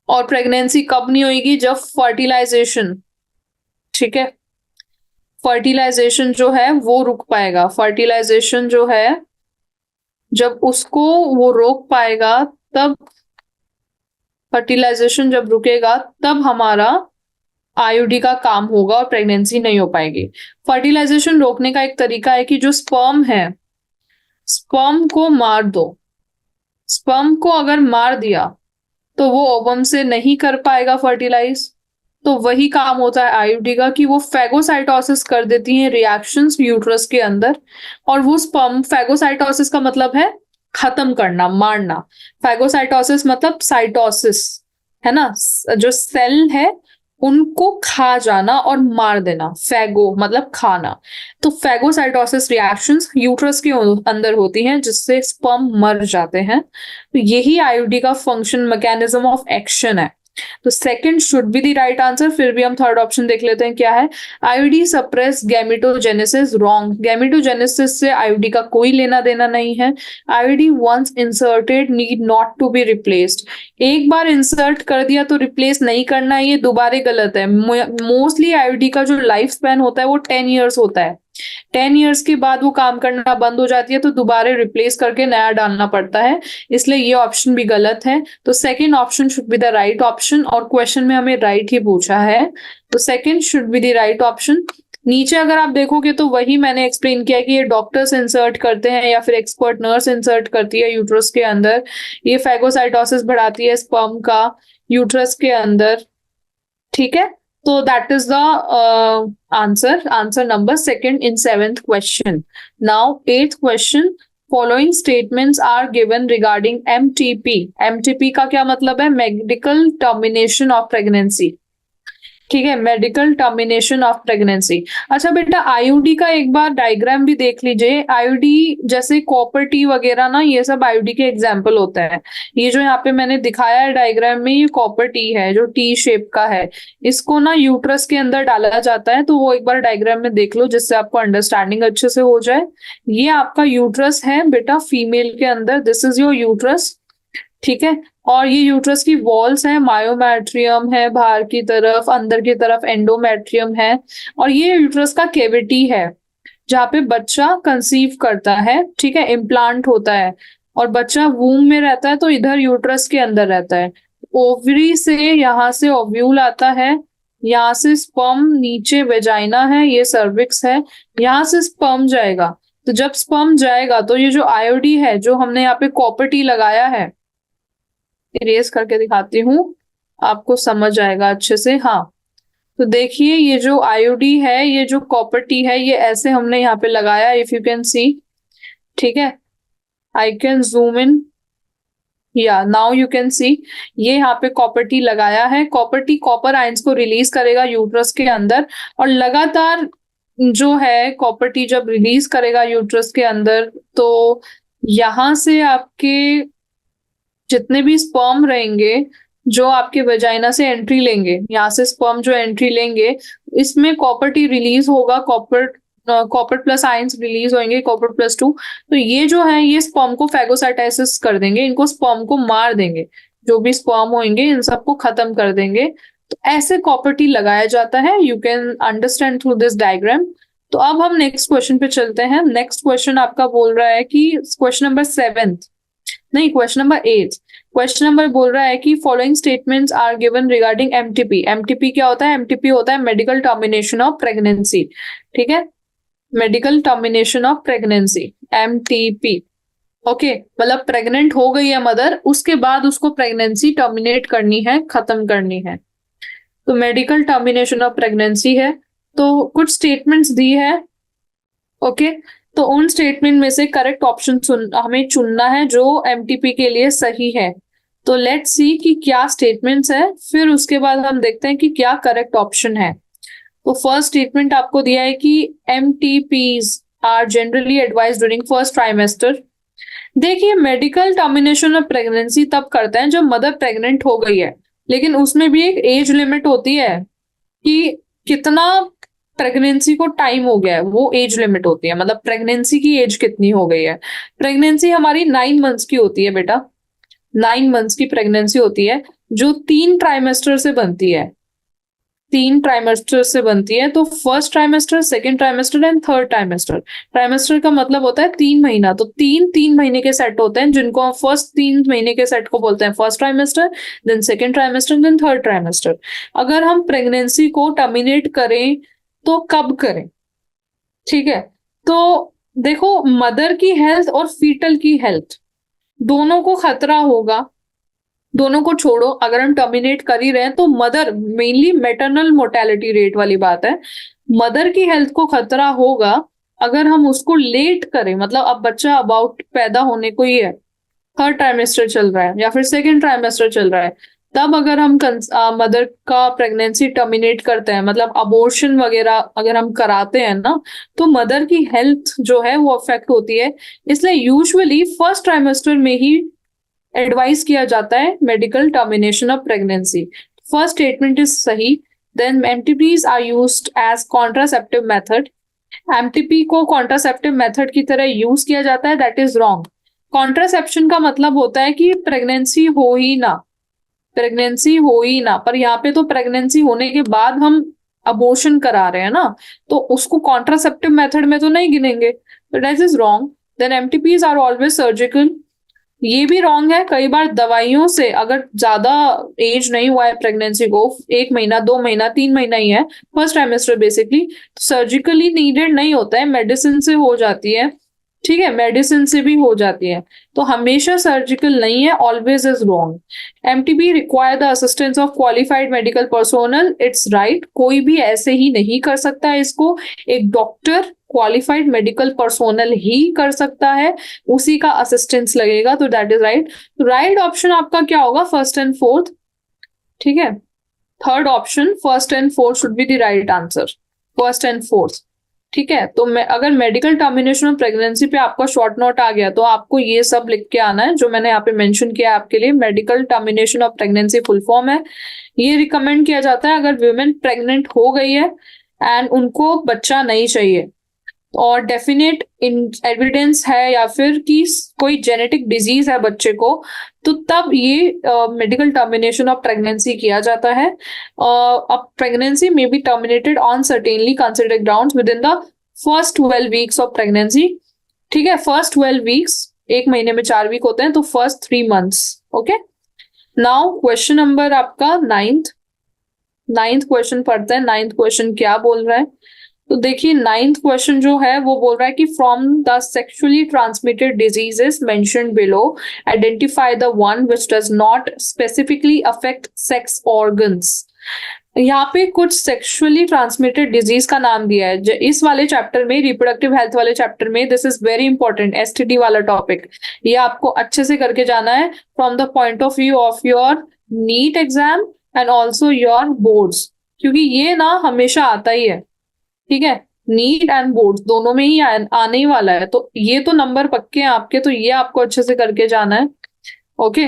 और प्रेगनेंसी कब नहीं होगी? जब फर्टिलाइजेशन, ठीक है, फर्टिलाइजेशन जो है वो रुक पाएगा। फर्टिलाइजेशन जो है जब उसको वो रोक पाएगा, तब फर्टिलाइजेशन जब रुकेगा तब हमारा आईयूडी का काम होगा और प्रेगनेंसी नहीं हो पाएगी। फर्टिलाइजेशन रोकने का एक तरीका है कि जो स्पर्म है, स्पर्म को मार दो। स्पर्म को अगर मार दिया तो वो ओवम से नहीं कर पाएगा फर्टिलाइज। तो वही काम होता है आईयूडी का कि वो फैगोसाइटोसिस कर देती हैं रिएक्शंस यूट्रस के अंदर। और वो स्पर्म, फैगोसाइटोसिस का मतलब है खत्म करना, मारना। फैगोसाइटोसिस मतलब साइटोसिस है ना, जो सेल है उनको खा जाना और मार देना। फैगो मतलब खाना। तो फैगोसाइटोसिस रिएक्शंस यूट्रस के अंदर होती हैं जिससे स्पर्म मर जाते हैं। तो यही आईयूडी का फंक्शन, मैकेनिज्म ऑफ एक्शन है। तो second should be the right answer. फिर भी हम थर्ड ऑप्शन देख लेते हैं क्या है। IUD suppress gametogenesis, wrong. Gametogenesis से आईयूडी का कोई लेना देना नहीं है। IUD once inserted need not to be replaced. एक बार इंसर्ट कर दिया तो रिप्लेस नहीं करना, ये दोबारा गलत है। मोस्टली आईयूडी का जो लाइफ स्पैन होता है वो 10 ईयर्स होता है। 10 ईयर्स के बाद वो काम करना बंद हो जाती है, तो दोबारा रिप्लेस करके नया डालना पड़ता है। इसलिए ये ऑप्शन भी गलत है। तो second option should be the right option, और क्वेश्चन में हमें राइट ही पूछा है, तो second should be the right option. नीचे अगर आप देखोगे तो वही मैंने एक्सप्लेन किया कि ये डॉक्टर्स इंसर्ट करते हैं या फिर एक्सपर्ट नर्स इंसर्ट करती है यूट्रस के अंदर। ये फैगोसाइटोसिस बढ़ाती है स्पर्म का यूट्रस के अंदर, ठीक है। So that is the answer number second in 7th question. Now 8th question. Following statements are given regarding MTP. MTP का क्या मतलब है? Medical termination of pregnancy. ठीक है, मेडिकल टर्मिनेशन ऑफ प्रेगनेंसी। अच्छा बेटा, आईयूडी का एक बार डायग्राम भी देख लीजिए। आईयूडी जैसे कॉपर टी वगैरह ना, ये सब आईयूडी के एग्जाम्पल होता है। ये जो यहाँ पे मैंने दिखाया है डायग्राम में, ये कॉपर टी है जो टी शेप का है। इसको ना यूट्रस के अंदर डाला जाता है, तो वो एक बार डायग्राम में देख लो जिससे आपको अंडरस्टैंडिंग अच्छे से हो जाए। ये आपका यूट्रस है बेटा, फीमेल के अंदर, दिस इज योर यूट्रस। ठीक है, और ये यूट्रस की वॉल्स है, मायोमेट्रियम है बाहर की तरफ, अंदर की तरफ एंडोमेट्रियम है, और ये यूट्रस का केविटी है जहाँ पे बच्चा कंसीव करता है। ठीक है, इम्प्लांट होता है और बच्चा वूम में रहता है, तो इधर यूट्रस के अंदर रहता है। ओवरी से यहाँ से ओव्यूल आता है, यहाँ से स्पर्म, नीचे वेजाइना है, ये सर्विक्स है, यहाँ से स्पर्म जाएगा। तो जब स्पर्म जाएगा तो ये जो आयोडी है, जो हमने यहाँ पे कॉपर टी लगाया है, इरेज करके दिखाती हूँ, आपको समझ आएगा अच्छे से। हाँ, तो देखिए ये जो आयोडी है, ये जो कॉपर टी है, ये ऐसे हमने यहाँ पे लगाया, इफ यू कैन सी। ठीक है, आई कैन जूम इन, या नाउ यू कैन सी। ये यहाँ पे कॉपर टी लगाया है। कॉपर टी कॉपर आयंस को रिलीज करेगा यूट्रस के अंदर, और लगातार जो है कॉपर टी जब रिलीज करेगा यूट्रस के अंदर, तो यहाँ से आपके जितने भी स्पर्म रहेंगे जो आपके वजाइना से एंट्री लेंगे, यहाँ से स्पर्म जो एंट्री लेंगे, इसमें कॉपर टी रिलीज होगा, कॉपर प्लस आयंस रिलीज होंगे, कॉपर प्लस 2। तो ये जो है, ये स्पर्म को फैगोसाइटोसिस कर देंगे, इनको स्पर्म को मार देंगे, जो भी स्पर्म होंगे इन सबको खत्म कर देंगे। तो ऐसे कॉपर टी लगाया जाता है, you can understand through this diagram. तो अब हम नेक्स्ट क्वेश्चन पे चलते हैं। नेक्स्ट क्वेश्चन आपका बोल रहा है कि क्वेश्चन नंबर 7, नहीं क्वेश्चन नंबर 8। क्वेश्चन नंबर बोल रहा है कि following statements are given regarding MTP. MTP क्या होता है? एमटीपी होता है मेडिकल टर्मिनेशन ऑफ प्रेगनेंसी। ठीक है, medical termination of pregnancy, MTP. Okay, मतलब प्रेग्नेंट हो गई है मदर, उसके बाद उसको प्रेगनेंसी टर्मिनेट करनी है, खत्म करनी है, तो मेडिकल टर्मिनेशन ऑफ प्रेगनेंसी है। तो कुछ स्टेटमेंट्स दी है। ओके, तो उन स्टेटमेंट में से करेक्ट ऑप्शन हमें चुनना है जो एमटीपी के लिए सही है। तो लेट्स सी कि क्या स्टेटमेंट्स है, फिर उसके बाद हम देखते हैं कि क्या करेक्ट ऑप्शन है। तो फर्स्ट स्टेटमेंट आपको दिया है कि MTPs are generally advise during first trimester. देखिए, मेडिकल टर्मिनेशन ऑफ प्रेगनेंसी तब करते हैं जब मदर प्रेग्नेंट हो गई है, लेकिन उसमें भी एक एज लिमिट होती है कि कितना प्रेगनेंसी को टाइम हो गया है, वो एज लिमिट होती है, मतलब प्रेगनेंसी की एज कितनी हो गई है। प्रेगनेंसी हमारी 9 मंथ्स की होती है बेटा, 9 मंथ्स की प्रेगनेंसी होती है, जो 3 ट्राइमेस्टर से बनती है, 3 ट्राइमेस्टर से बनती है। तो first trimester, second trimester and third trimester. Trimester का मतलब होता है 3 महीना, तो 3 महीने के सेट होते हैं, जिनको हम फर्स्ट 3 महीने के सेट को बोलते हैं first trimester, then second trimester, then third trimester. अगर हम प्रेगनेंसी को टर्मिनेट करें तो कब करें? ठीक है, तो देखो, मदर की हेल्थ और फीटल की हेल्थ दोनों को खतरा होगा। दोनों को छोड़ो, अगर हम टर्मिनेट कर ही रहे हैं तो mother, mainly maternal mortality rate वाली बात है, मदर की हेल्थ को खतरा होगा अगर हम उसको लेट करें। मतलब अब बच्चा अबाउट पैदा होने को ही है, थर्ड ट्राइमेस्टर चल रहा है या फिर सेकेंड ट्राइमेस्टर चल रहा है, तब अगर हम मदर का प्रेगनेंसी टर्मिनेट करते हैं, मतलब अबॉर्शन वगैरह अगर हम कराते हैं ना, तो मदर की हेल्थ जो है वो अफेक्ट होती है। इसलिए यूजुअली फर्स्ट ट्राइमेस्टर में ही एडवाइस किया जाता है medical termination of pregnancy. First statement is सही। Then MTPs are used as contraceptive method. MTP को कॉन्ट्रासेप्टिव मेथड की तरह यूज किया जाता है, दैट इज रॉन्ग। कॉन्ट्रासेप्शन का मतलब होता है कि प्रेगनेंसी हो ही ना, प्रेगनेंसी हो ही ना, पर यहाँ पे तो प्रेगनेंसी होने के बाद हम अबॉर्शन करा रहे हैं ना, तो उसको कॉन्ट्रासेप्टिव मेथड में तो नहीं गिनेंगे, तो that is wrong. Then MTPs are always surgical, ये भी रॉन्ग है। कई बार दवाइयों से, अगर ज्यादा एज नहीं हुआ है प्रेगनेंसी को, 1 महीना 2 महीना 3 महीना ही है, फर्स्ट ट्राइमेस्टर बेसिकली, तो सर्जिकली नीडेड नहीं होता है, मेडिसिन से हो जाती है। ठीक है, मेडिसिन से भी हो जाती है, तो हमेशा सर्जिकल नहीं है, always is wrong. MTP require the assistance of qualified medical personnel, it's right, कोई भी ऐसे ही नहीं कर सकता है इसको, एक डॉक्टर क्वालिफाइड मेडिकल पर्सोनल ही कर सकता है, उसी का असिस्टेंस लगेगा, तो that is right. Right option आपका क्या होगा? First and fourth. ठीक है, third option first and fourth should be the right answer, first and fourth. ठीक है, तो मैं अगर मेडिकल टर्मिनेशन ऑफ प्रेगनेंसी पे आपका शॉर्ट नोट आ गया तो आपको ये सब लिख के आना है जो मैंने यहाँ पे मेंशन किया आपके लिए। Medical termination of pregnancy full form है, ये रिकमेंड किया जाता है अगर वुमेन प्रेग्नेंट हो गई है एंड उनको बच्चा नहीं चाहिए और डेफिनेट एविडेंस है या फिर कि कोई जेनेटिक डिजीज है बच्चे को, तो तब ये मेडिकल टर्मिनेशन ऑफ प्रेगनेंसी किया जाता है। अब pregnancy may be terminated on certainly considered grounds with in the first 12 weeks of pregnancy. ठीक है, फर्स्ट 12 वीक्स, एक महीने में 4 वीक होते हैं, तो first 3 months. Okay, now question number आपका नाइन्थ क्वेश्चन पढ़ते हैं। नाइन्थ क्वेश्चन क्या बोल रहा है, तो देखिए नाइन्थ क्वेश्चन जो है वो बोल रहा है कि from the sexually transmitted diseases mentioned below identify the one which does not specifically affect sex organs. यहाँ पे कुछ सेक्सुअली ट्रांसमिटेड डिजीज का नाम दिया है इस वाले चैप्टर में, रिप्रोडक्टिव हेल्थ वाले चैप्टर में। This is very important, STD वाला टॉपिक, ये आपको अच्छे से करके जाना है from the point of view of your NEET exam and also your boards, क्योंकि ये ना हमेशा आता ही है। ठीक है, नीट एंड बोर्ड दोनों में ही आने ही वाला है, तो ये तो नंबर पक्के हैं आपके, तो ये आपको अच्छे से करके जाना है। ओके,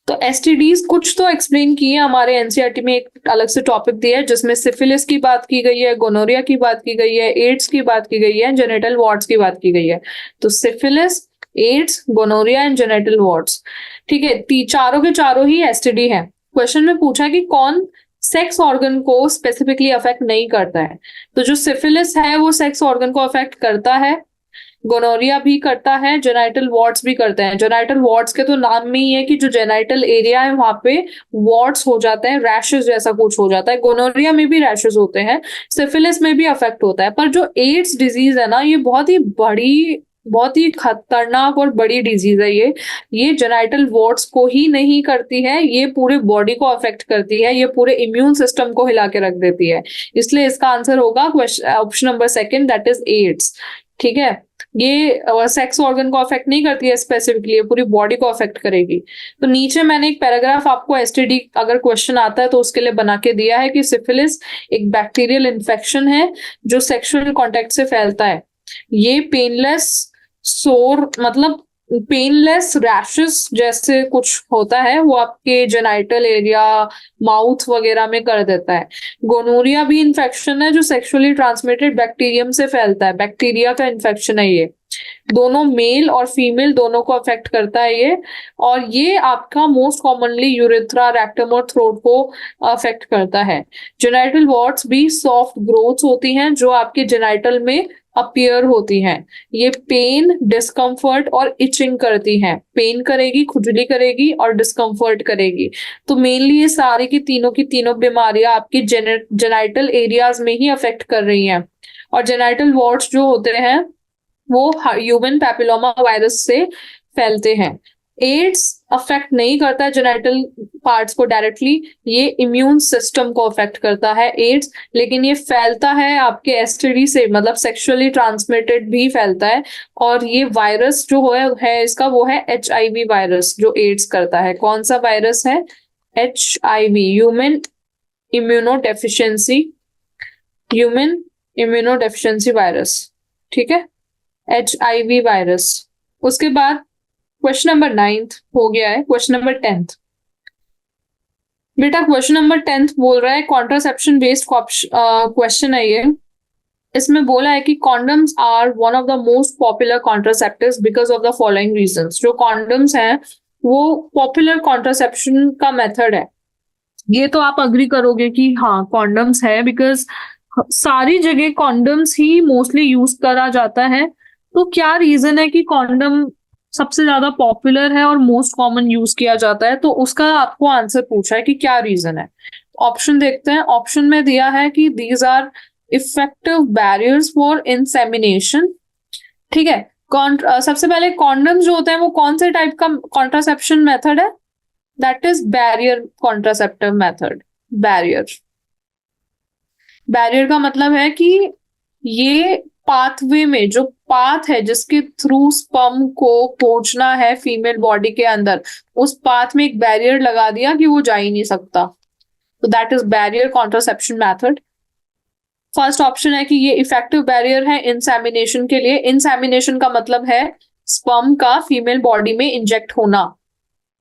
तो एसटीडीज कुछ तो एक्सप्लेन किए हमारे एनसीईआरटी में, एक अलग से टॉपिक दिया है जिसमें सिफिलिस की बात की गई है, गोनोरिया की बात की गई है, एड्स की बात की गई है, जेनेटल वॉर्ड्स की बात की गई है। तो syphilis, AIDS, gonorrhoea and genital warts, ठीक है, चारों के चारों ही एसटीडी है। क्वेश्चन में पूछा कि कौन सेक्स ऑर्गन को स्पेसिफिकली अफेक्ट नहीं करता है, तो जो सिफिलिस है वो सेक्स ऑर्गन को अफेक्ट करता है, गोनोरिया भी करता है, जेनाइटल वॉर्ड्स भी करते हैं। जेनाइटल वॉर्ड्स के तो नाम में ही है कि जो जेनाइटल एरिया है वहां पे वॉर्ड्स हो जाते हैं, रैशेस जैसा कुछ हो जाता है। गोनोरिया में भी रैशेस होते हैं, सिफिलिस में भी अफेक्ट होता है। पर जो एड्स डिजीज है ना, ये बहुत ही खतरनाक और बड़ी डिजीज है। ये जेनाइटल वॉर्ड्स को ही नहीं करती है, ये पूरे बॉडी को अफेक्ट करती है, ये पूरे इम्यून सिस्टम को हिला के रख देती है। इसलिए इसका आंसर होगा option number second, that is AIDS. ठीक है, ये सेक्स ऑर्गन को अफेक्ट नहीं करती है स्पेसिफिकली, पूरी बॉडी को अफेक्ट करेगी। तो नीचे मैंने एक पैराग्राफ आपको एसटीडी अगर क्वेश्चन आता है तो उसके लिए बना के दिया है कि सिफिलिस एक बैक्टीरियल इन्फेक्शन है जो सेक्सुअल कॉन्टेक्ट से फैलता है। ये पेनलेस सोर मतलब पेनलेस रैशेस जैसे कुछ होता है, वो आपके जेनाइटल एरिया, माउथ वगैरह में कर देता है। गोनोरिया भी इन्फेक्शन है जो सेक्सुअली ट्रांसमिटेड बैक्टीरियम से फैलता है, बैक्टीरिया का इन्फेक्शन है ये। दोनों मेल और फीमेल दोनों को अफेक्ट करता है ये, और ये आपका मोस्ट कॉमनली यूरेथ्रा, रेक्टम और थ्रोट को अफेक्ट करता है। जेनाइटल वॉर्ड्स भी सॉफ्ट ग्रोथ्स होती हैं जो आपके जेनाइटल में अपीयर होती हैं। ये पेन, डिस्कम्फर्ट और इचिंग करती हैं, पेन करेगी, खुजली करेगी और डिस्कम्फर्ट करेगी। तो मेनली ये सारी की तीनों बीमारियां आपकी जेनाइटल एरियाज में ही अफेक्ट कर रही हैं। और जेनाइटल वॉर्ड्स जो होते हैं वो ह्यूमन पैपिलोमा वायरस से फैलते हैं। एड्स अफेक्ट नहीं करता है जेनाइटल पार्ट्स को डायरेक्टली, ये इम्यून सिस्टम को अफेक्ट करता है एड्स, लेकिन ये फैलता है आपके एसटीडी से, मतलब सेक्सुअली ट्रांसमिटेड भी फैलता है। और ये वायरस जो है इसका वो है HIV वायरस जो एड्स करता है। कौन सा वायरस है? HIV, human immunodeficiency virus. ठीक है, HIV वायरस। उसके बाद क्वेश्चन नंबर 9 हो गया है। क्वेश्चन नंबर 10 बेटा, क्वेश्चन नंबर 10 बोल रहा है कॉन्ट्रासेप्शन बेस्ड क्वेश्चन है ये। इसमें बोला है कि condoms are one of the most popular contraceptives because of the following reasons. जो कॉन्डम्स हैं वो पॉपुलर कॉन्ट्रासेप्शन का मेथड है। ये तो आप अग्री करोगे कि हाँ कॉन्डम्स है, बिकॉज सारी जगह कॉन्डम्स ही मोस्टली यूज करा जाता है। तो क्या रीजन है कि कॉन्डम सबसे ज्यादा पॉपुलर है और मोस्ट कॉमन यूज किया जाता है? तो उसका आपको आंसर पूछा है कि क्या रीजन है। ऑप्शन देखते हैं। ऑप्शन में दिया है कि these are effective barriers for insemination. ठीक है, सबसे पहले कॉन्डम जो होते हैं वो कौन से टाइप का कॉन्ट्रासेप्शन मेथड है? That is barrier contraceptive method. Barrier का मतलब है कि ये पाथवे में, जो पाथ है जिसके थ्रू स्पर्म को पहुंचना है फीमेल बॉडी के अंदर, उस पाथ में एक बैरियर लगा दिया कि वो जा ही नहीं सकता। तो that is barrier contraception method. First option है कि ये इफेक्टिव बैरियर है इंसेमिनेशन के लिए। इंसेमिनेशन का मतलब है स्पर्म का फीमेल बॉडी में इंजेक्ट होना।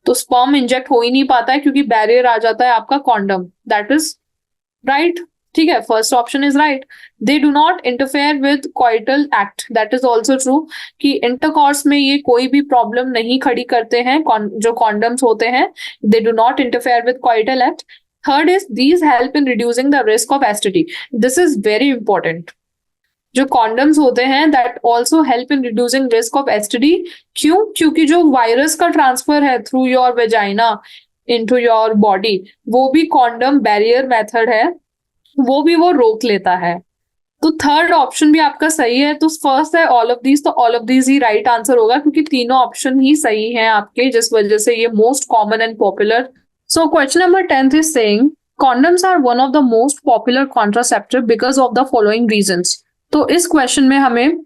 तो स्पर्म इंजेक्ट हो ही नहीं पाता है क्योंकि बैरियर आ जाता है आपका कॉन्डम। That is right. ठीक है, first option is right. They do not interfere with coital act. That is also true कि इंटरकॉर्स में ये कोई भी प्रॉब्लम नहीं खड़ी करते हैं। जो कॉन्डम्स होते हैं, दे do not interfere with coital act. Third is these help in reducing the risk of STD. This is very important. जो कॉन्डम्स होते हैं that also help in reducing risk of STD. क्यों? क्योंकि जो वायरस का transfer है through your vagina into your body, वो भी कॉन्डम बैरियर मेथड है, वो रोक लेता है। तो थर्ड ऑप्शन भी आपका सही है। तो फर्स्ट है ऑल ऑफ दीज, तो all of these he right answer होगा क्योंकि तीनों ऑप्शन ही सही हैं आपके, जिस वजह से ये most common and popular. So question number 10th is saying condoms are one of the most popular contraceptive because of the following reasons। तो इस क्वेश्चन में हमें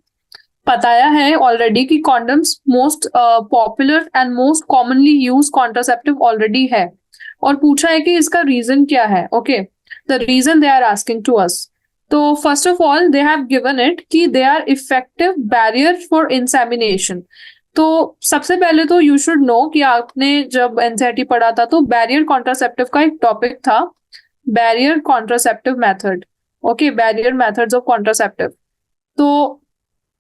बताया है ऑलरेडी कि condoms most popular and most commonly use contraceptive already है, और पूछा है कि इसका रीजन क्या है। Okay, the reason they are asking to us. तो first of all they have given it कि they are effective barrier for insemination. तो सबसे पहले तो यू शुड नो कि आपने जब एनसीईआरटी पढ़ा था तो बैरियर कॉन्ट्रासेप्टिव का एक टॉपिक था, barrier contraceptive method. Okay, barrier methods of contraceptive. तो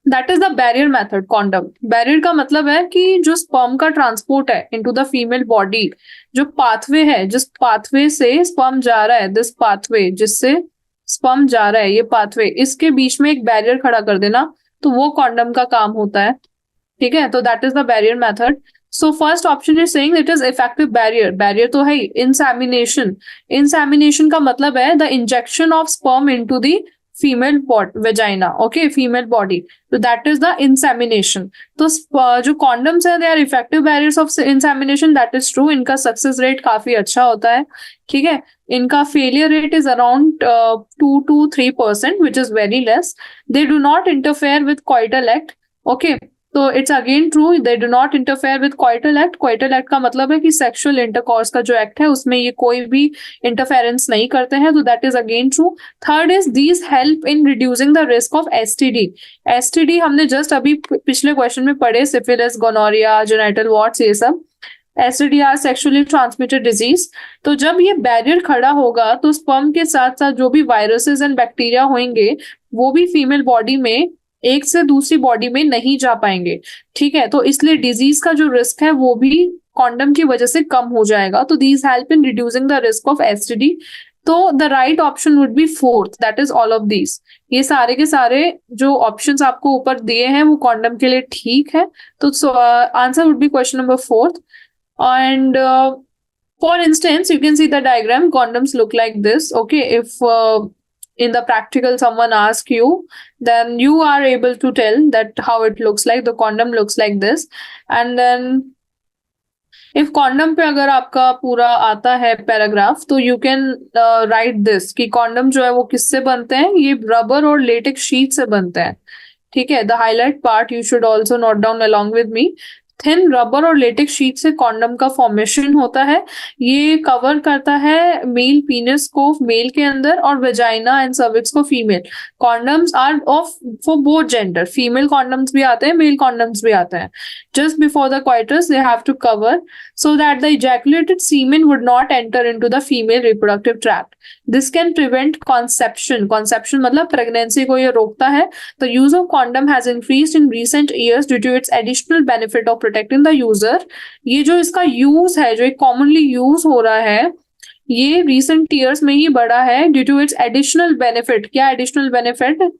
that is the barrier method condom. Barrier का मतलब है कि जो स्पर्म का ट्रांसपोर्ट है इनटू द फीमेल बॉडी, जो पाथवे है, जिस पाथवे से स्पर्म जा रहा है, दिस पाथवे जिससे स्पर्म जा रहा है, ये पाथवे, इसके बीच में एक बैरियर खड़ा कर देना, तो वो कॉन्डम का काम होता है। ठीक है, तो that is the barrier method. So first option is saying it is effective barrier. Barrier तो है। इंसेमिनेशन, इंसेमिनेशन का मतलब है the injection of sperm into the female vagina, okay, female body, तो दैट इज द इंसेमिनेशन। तो जो condoms है they are effective barriers of insemination, that is true. इनका सक्सेस रेट काफी अच्छा होता है। ठीक है, इनका failure rate is around 2 to 3%, which is very less. They do not interfere with coital act. Okay, तो it's again true, they do not interfere with coital act. Coital act का मतलब है कि सेक्सुअल इंटरकॉर्स का जो act है उसमें ये कोई भी इंटरफेरेंस नहीं करते हैं, तो that is again true. Third is these help in reducing the risk of STD. STD हमने जस्ट अभी पिछले क्वेश्चन में पढ़े, सिफिलिस, गोनोरिया, जेनिटल वॉर्ट्स, ये सब STD are sexually transmitted disease. तो जब ये बैरियर खड़ा होगा तो स्पर्म के साथ साथ जो भी वायरसेस एंड बैक्टीरिया होंगे वो भी फीमेल बॉडी में एक से दूसरी बॉडी में नहीं जा पाएंगे। ठीक है, तो इसलिए डिजीज का जो रिस्क है वो भी कॉन्डम की वजह से कम हो जाएगा। तो these help in reducing the risk of STD. तो the right option would be fourth, that is all of these. ये सारे के सारे जो ऑप्शंस आपको ऊपर दिए हैं वो कॉन्डम के लिए ठीक है। तो answer would be question number fourth. And for instance, you can see the diagram. Condoms look like this. Okay, if in the practical someone asks you, then you are able to tell that how it looks like. The condom looks like this. And then if condom पे अगर आपका पूरा आता है paragraph, तो you can write this कि condom जो है वो किससे बनते हैं, ये रबर और लेटेक्स शीट से बनते हैं। ठीक है, the highlight part you should also note down along with me. Thin rubber और लेटेक्स शीट से कॉन्डम का फॉर्मेशन होता है। ये कवर करता है मेल पीनिस को मेल के अंदर और वेजाइना एंड सर्विक्स को female. Condoms are off for both gender, female condoms भी आते हैं, मेल कॉन्डम्स भी आते हैं। Just before the coitus they have to cover so that the ejaculated semen would not enter into the female reproductive tract. This can prevent conception. Conception मतलब pregnancy को ये रोकता है। The use of condom has increased in recent years due to its additional benefit of protecting the user. ये जो इसका use है, जो एक commonly use हो रहा है, ये recent years में ही बढ़ा है due to its additional benefit. क्या additional benefit?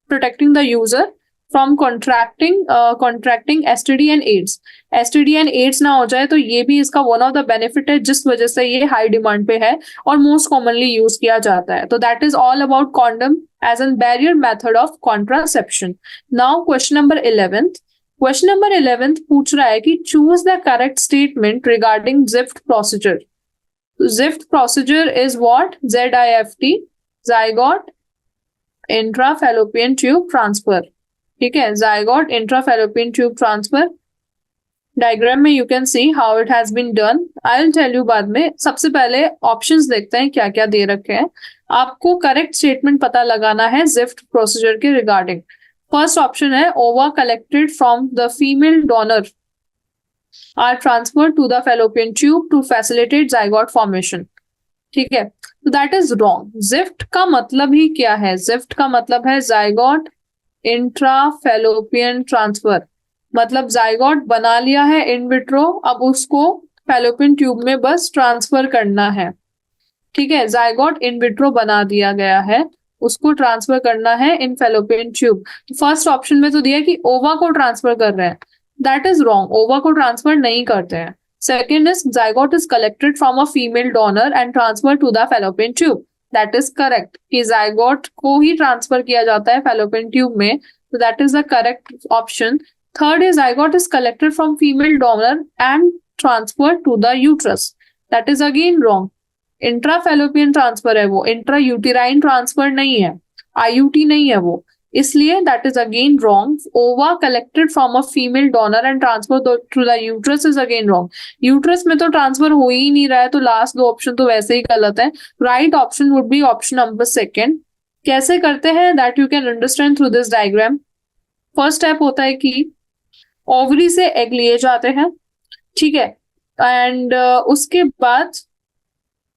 Protecting the user from contracting STD and AIDS. STD and AIDS ना हो जाए तो ये भी इसका वन ऑफ द बेनिफिट है, जिस वजह से ये हाई डिमांड पे है और मोस्ट कॉमनली यूज किया जाता है। तो that is all about condom as an barrier method of contraception. Now question number 11th। Question number 11th पूछ रहा है कि choose the correct statement regarding ZIFT procedure. ZIFT procedure is what? ZIFT, zygote intrafallopian tube transfer. ठीक है, zygote intrafallopian tube transfer. Diagram में you can see how it has been done. I will tell you बाद में। सबसे पहले options देखते हैं क्या क्या दे रखे हैं। आपको करेक्ट स्टेटमेंट पता लगाना है जिफ्ट प्रोसीजर के रिगार्डिंग। फर्स्ट ऑप्शन है ova collected from the female donor are transfer to the fallopian tube to facilitate zygote formation. ठीक है, तो दैट इज रॉन्ग। जिफ्ट का मतलब ही क्या है? जिफ्ट का मतलब है जाइगोट इंट्राफेलोपियन ट्रांसफर। मतलब जाइगोट बना लिया है इन विट्रो, अब उसको फेलोपियन ट्यूब में बस ट्रांसफर करना है। ठीक है, जाइगोट इन विट्रो बना दिया गया है, उसको ट्रांसफर करना है इन फेलोपियन ट्यूब। फर्स्ट ऑप्शन में तो दिया कि ओवा को ट्रांसफर कर रहे हैं, दैट इज रॉन्ग। ओवा को ट्रांसफर नहीं करते हैं। Second is zygote is collected from a female donor and transfer to the fallopian tube, that is correct कि जाइगोट को ही ट्रांसफर किया जाता है फेलोपियन ट्यूब में, तो that is the correct option. Third is zygote is collected from female donor and transfer to the uterus, that is again wrong. Intrafallopian transfer है वो, इंट्रा यूटेराइन ट्रांसफर नहीं है, आईयूटी नहीं है वो, इसलिए that is again wrong. Ova collected from a female donor and transfer to the uterus is again wrong. Uterus में तो ट्रांसफर हो ही नहीं रहा है, तो लास्ट दो ऑप्शन तो वैसे ही गलत है। Right option would B option number second. कैसे करते हैं that you can understand through this diagram. First step होता है कि ओवरी से एग लिए जाते हैं, ठीक है, एंड उसके बाद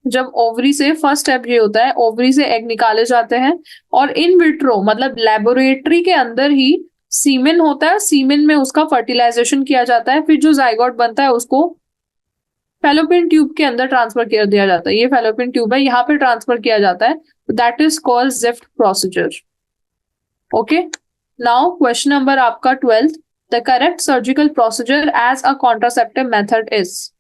जब ओवरी से फर्स्ट स्टेप ये होता है, ओवरी से एग निकाले जाते हैं और इन विट्रो मतलब लेबोरेटरी के अंदर ही सीमेन होता है, सीमेन में उसका फर्टिलाइजेशन किया जाता है, फिर जो जाइगोट बनता है उसको फेलोपियन ट्यूब के अंदर ट्रांसफर कर दिया जाता है। ये फेलोपियन ट्यूब है, यहाँ पे ट्रांसफर किया जाता है, that is called GIFT procedure. Okay, now question number आपका 12th, the correct surgical procedure as a contraceptive method is.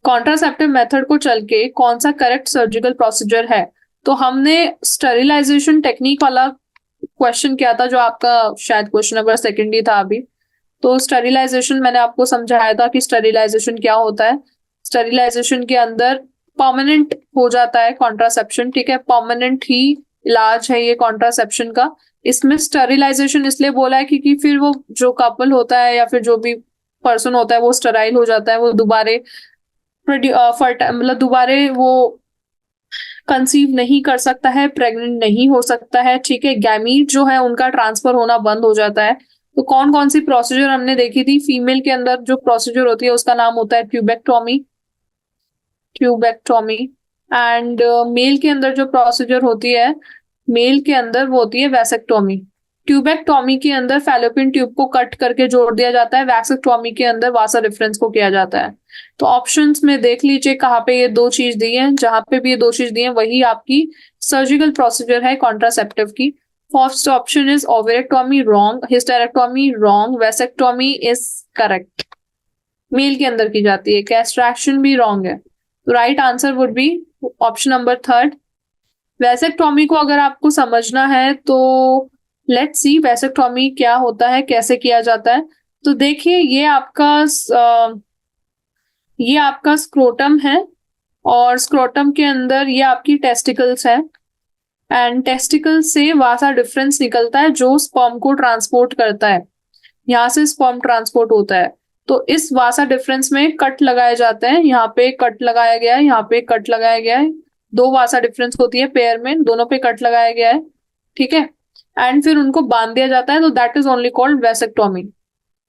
Contraceptive method को चल के कौन सा करेक्ट सर्जिकल प्रोसीजर है? तो हमने स्टेरिलाइजेशन टेक्निक वाला क्वेश्चन किया था, जो आपका शायद क्वेश्चन नंबर सेकेंड ही था अभी। तो स्टेरिलाइजेशन मैंने आपको समझाया था कि स्टेरिलाइजेशन क्या होता है। स्टेरिलाइजेशन के अंदर परमानेंट हो जाता है कॉन्ट्रासेप्शन, ठीक है, परमानेंट ही इलाज है ये कॉन्ट्रासेप्शन का। इसमें स्टेरिलाइजेशन इसलिए बोला है क्योंकि फिर वो जो कपल होता है या फिर जो भी पर्सन होता है वो स्टेराइल हो जाता है, वो दोबारे मतलब दोबारे वो कंसीव नहीं कर सकता है, प्रेग्नेंट नहीं हो सकता है, ठीक है, गैमीट जो है उनका ट्रांसफर होना बंद हो जाता है। तो कौन कौन सी प्रोसीजर हमने देखी थी? फीमेल के अंदर जो प्रोसीजर होती है उसका नाम होता है ट्यूबेक्टोमी, ट्यूबेक्टोमी। एंड मेल के अंदर जो प्रोसीजर होती है, मेल के अंदर वो होती है वैसेक्टोमी। ट्यूबेक्टोमी के अंदर फैलोपियन ट्यूब को कट करके जोड़ दिया जाता है, वैसेक्टोमी के अंदर वासा डिफरेंस को किया जाता है। तो ऑप्शंस में देख लीजिए कहाँ पे ये दो चीज दी है, जहां पे भी ये दो चीज दी है वही आपकी सर्जिकल प्रोसीजर है कॉन्ट्रासेप्टिव की। First option is ovariectomy wrong, hysterectomy wrong, vasectomy is correct, male के अंदर की जाती है। कैस्ट्रैक्शन भी रॉन्ग है, तो right answer would be option number third. Vasectomy को अगर आपको समझना है तो लेट्स सी वैसेक्टोमी क्या होता है, कैसे किया जाता है। तो देखिए ये आपका स्क्रोटम है और स्क्रोटम के अंदर ये आपकी टेस्टिकल्स है, एंड टेस्टिकल से वासा डिफरेंस निकलता है जो स्पर्म को ट्रांसपोर्ट करता है, यहाँ से स्पर्म ट्रांसपोर्ट होता है। तो इस वासा डिफरेंस में कट लगाए जाते हैं, यहाँ पे कट लगाया गया है, यहाँ पे कट लगाया गया है, दो वासा डिफरेंस होती है पेयर में, दोनों पे कट लगाया गया है, ठीक है, एंड फिर उनको बांध दिया जाता है, तो that is only called vasectomy.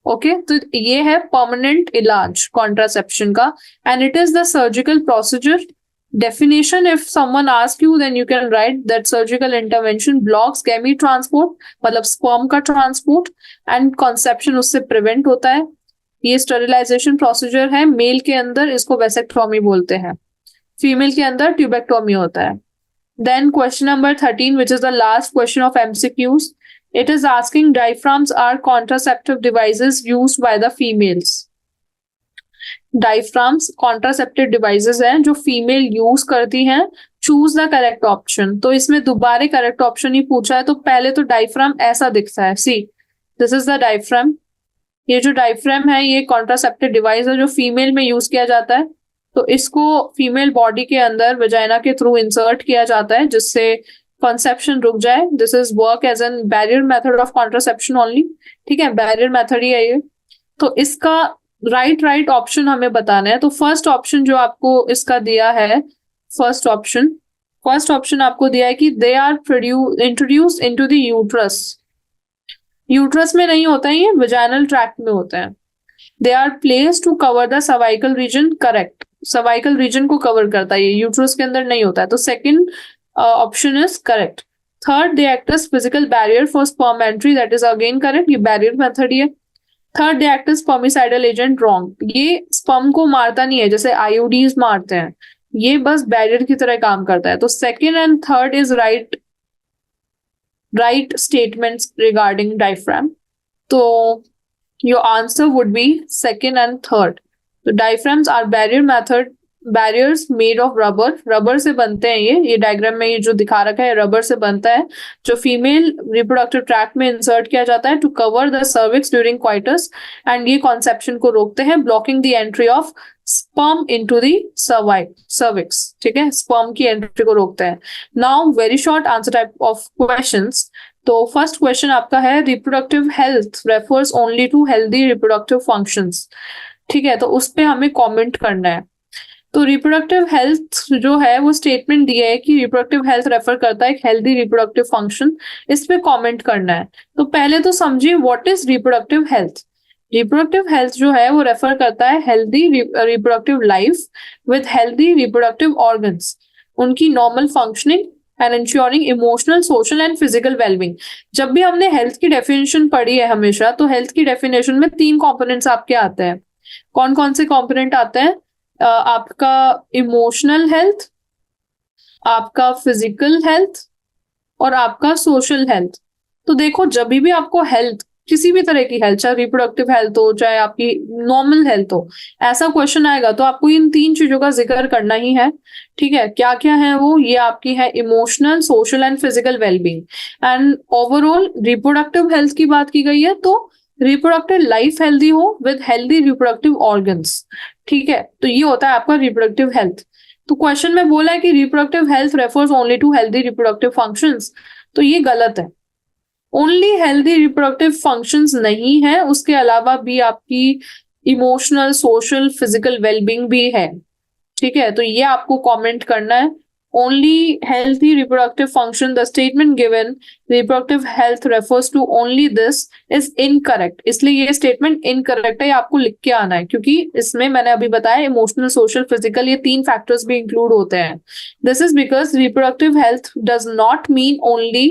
Okay, तो ये है परमानेंट इलाज कॉन्ट्रासेप्शन का, and it is the surgical procedure. Definition, if someone asks you, then you can write that surgical intervention blocks gamete transport, मतलब sperm का transport, and conception उससे prevent होता है। ये sterilization procedure है, मेल के अंदर इसको वेसेक्टोमी बोलते हैं, फीमेल के अंदर ट्यूबेक्टोमी होता है। Then question number 13, which is the last question of MCQs. It is asking diaphragms are contraceptive devices used by the females. Diaphragms contraceptive devices हैं जो फीमेल यूज करती हैं। Choose the correct option. तो इसमें दोबारा correct option ही पूछा है, तो पहले तो डायफ्राम ऐसा दिखता है, see this is the diaphragm. ये जो डायफ्राम है ये कॉन्ट्रासेप्टिव डिवाइस है जो फीमेल में यूज किया जाता है। तो इसको फीमेल बॉडी के अंदर वजाइना के थ्रू इंसर्ट किया जाता है जिससे कंसेप्शन रुक जाए। This is work as an barrier method of contraception only, ठीक है, बैरियर मेथड ही है ये। तो इसका राइट ऑप्शन हमें बताना है। तो फर्स्ट ऑप्शन जो आपको इसका दिया है, फर्स्ट ऑप्शन आपको दिया है कि they are introduce into the uterus. Uterus में नहीं होता है, ये वजाइनल ट्रैक्ट में होता है। They are place to cover the cervical region, correct, cervical region को कवर करता है, ये यूट्रस के अंदर नहीं होता है। तो second option is correct. Third, they act as physical barrier for sperm entry, that is again correct, ये बैरियर मेथड ही है। Third, they act as spermicidal agent, wrong, ये स्पर्म को मारता नहीं है जैसे आईओडीज मारते हैं, ये बस बैरियर की तरह काम करता है। तो second and third is right statements regarding diaphragm. तो your answer would be second and third. तो diaphragms are barriers made of rubber से बनते हैं। ये डायग्राम में ये जो दिखा रखा है रबर से बनता है, जो फीमेल रिप्रोडक्टिव ट्रैक्ट में इंसर्ट किया जाता है to cover the cervix during coitus, and ये कॉन्सेप्शन को रोकते हैं, blocking the entry of sperm into the cervix. ठीक है, स्पर्म की एंट्री को रोकते हैं। Now very short answer type of questions. तो फर्स्ट क्वेश्चन आपका है, reproductive health refers only to healthy reproductive functions. ठीक है, तो उस पे हमें कमेंट करना है। तो रिप्रोडक्टिव हेल्थ जो है वो स्टेटमेंट दिया है कि रिप्रोडक्टिव हेल्थ रेफर करता है एक हेल्दी रिप्रोडक्टिव फंक्शन, इस पे कमेंट करना है। तो पहले तो समझिए what is reproductive health. Reproductive health जो है वो रेफर करता है healthy reproductive life with healthy reproductive organs, उनकी normal functioning and ensuring emotional, social and physical wellbeing. जब भी हमने हेल्थ की डेफिनेशन पढ़ी है हमेशा, तो हेल्थ की डेफिनेशन में 3 कंपोनेंट्स आपके आते हैं। कौन कौन से कंपोनेंट आते हैं? आपका इमोशनल हेल्थ, आपका फिजिकल हेल्थ और आपका सोशल हेल्थ। तो देखो, जब भी आपको हेल्थ, किसी भी तरह की हेल्थ, चाहे रिप्रोडक्टिव हेल्थ हो चाहे आपकी नॉर्मल हेल्थ हो, ऐसा क्वेश्चन आएगा तो आपको इन 3 चीजों का जिक्र करना ही है। ठीक है, क्या क्या है वो? ये आपकी है emotional, social and physical wellbeing. And overall reproductive health की बात की गई है, तो रिप्रोडक्टिव लाइफ हेल्दी हो विद हेल्दी रिप्रोडक्टिव ऑर्गन्स। ठीक है, तो ये होता है आपका रिप्रोडक्टिव हेल्थ। तो क्वेश्चन में बोला है कि reproductive health refers only to healthy reproductive functions, तो ये गलत है। ओनली हेल्दी रिप्रोडक्टिव फंक्शंस नहीं है, उसके अलावा भी आपकी इमोशनल, सोशल, फिजिकल वेलबींग भी है। ठीक है, तो ये आपको कमेंट करना है। Only healthy reproductive function, the statement given reproductive health refers to only this is incorrect. इसलिए ये स्टेटमेंट इनकरेक्ट है, आपको लिख के आना है, क्योंकि इसमें मैंने अभी बताया इमोशनल, सोशल, फिजिकल, ये 3 फैक्टर्स भी इंक्लूड होते हैं। This is because reproductive health does not mean only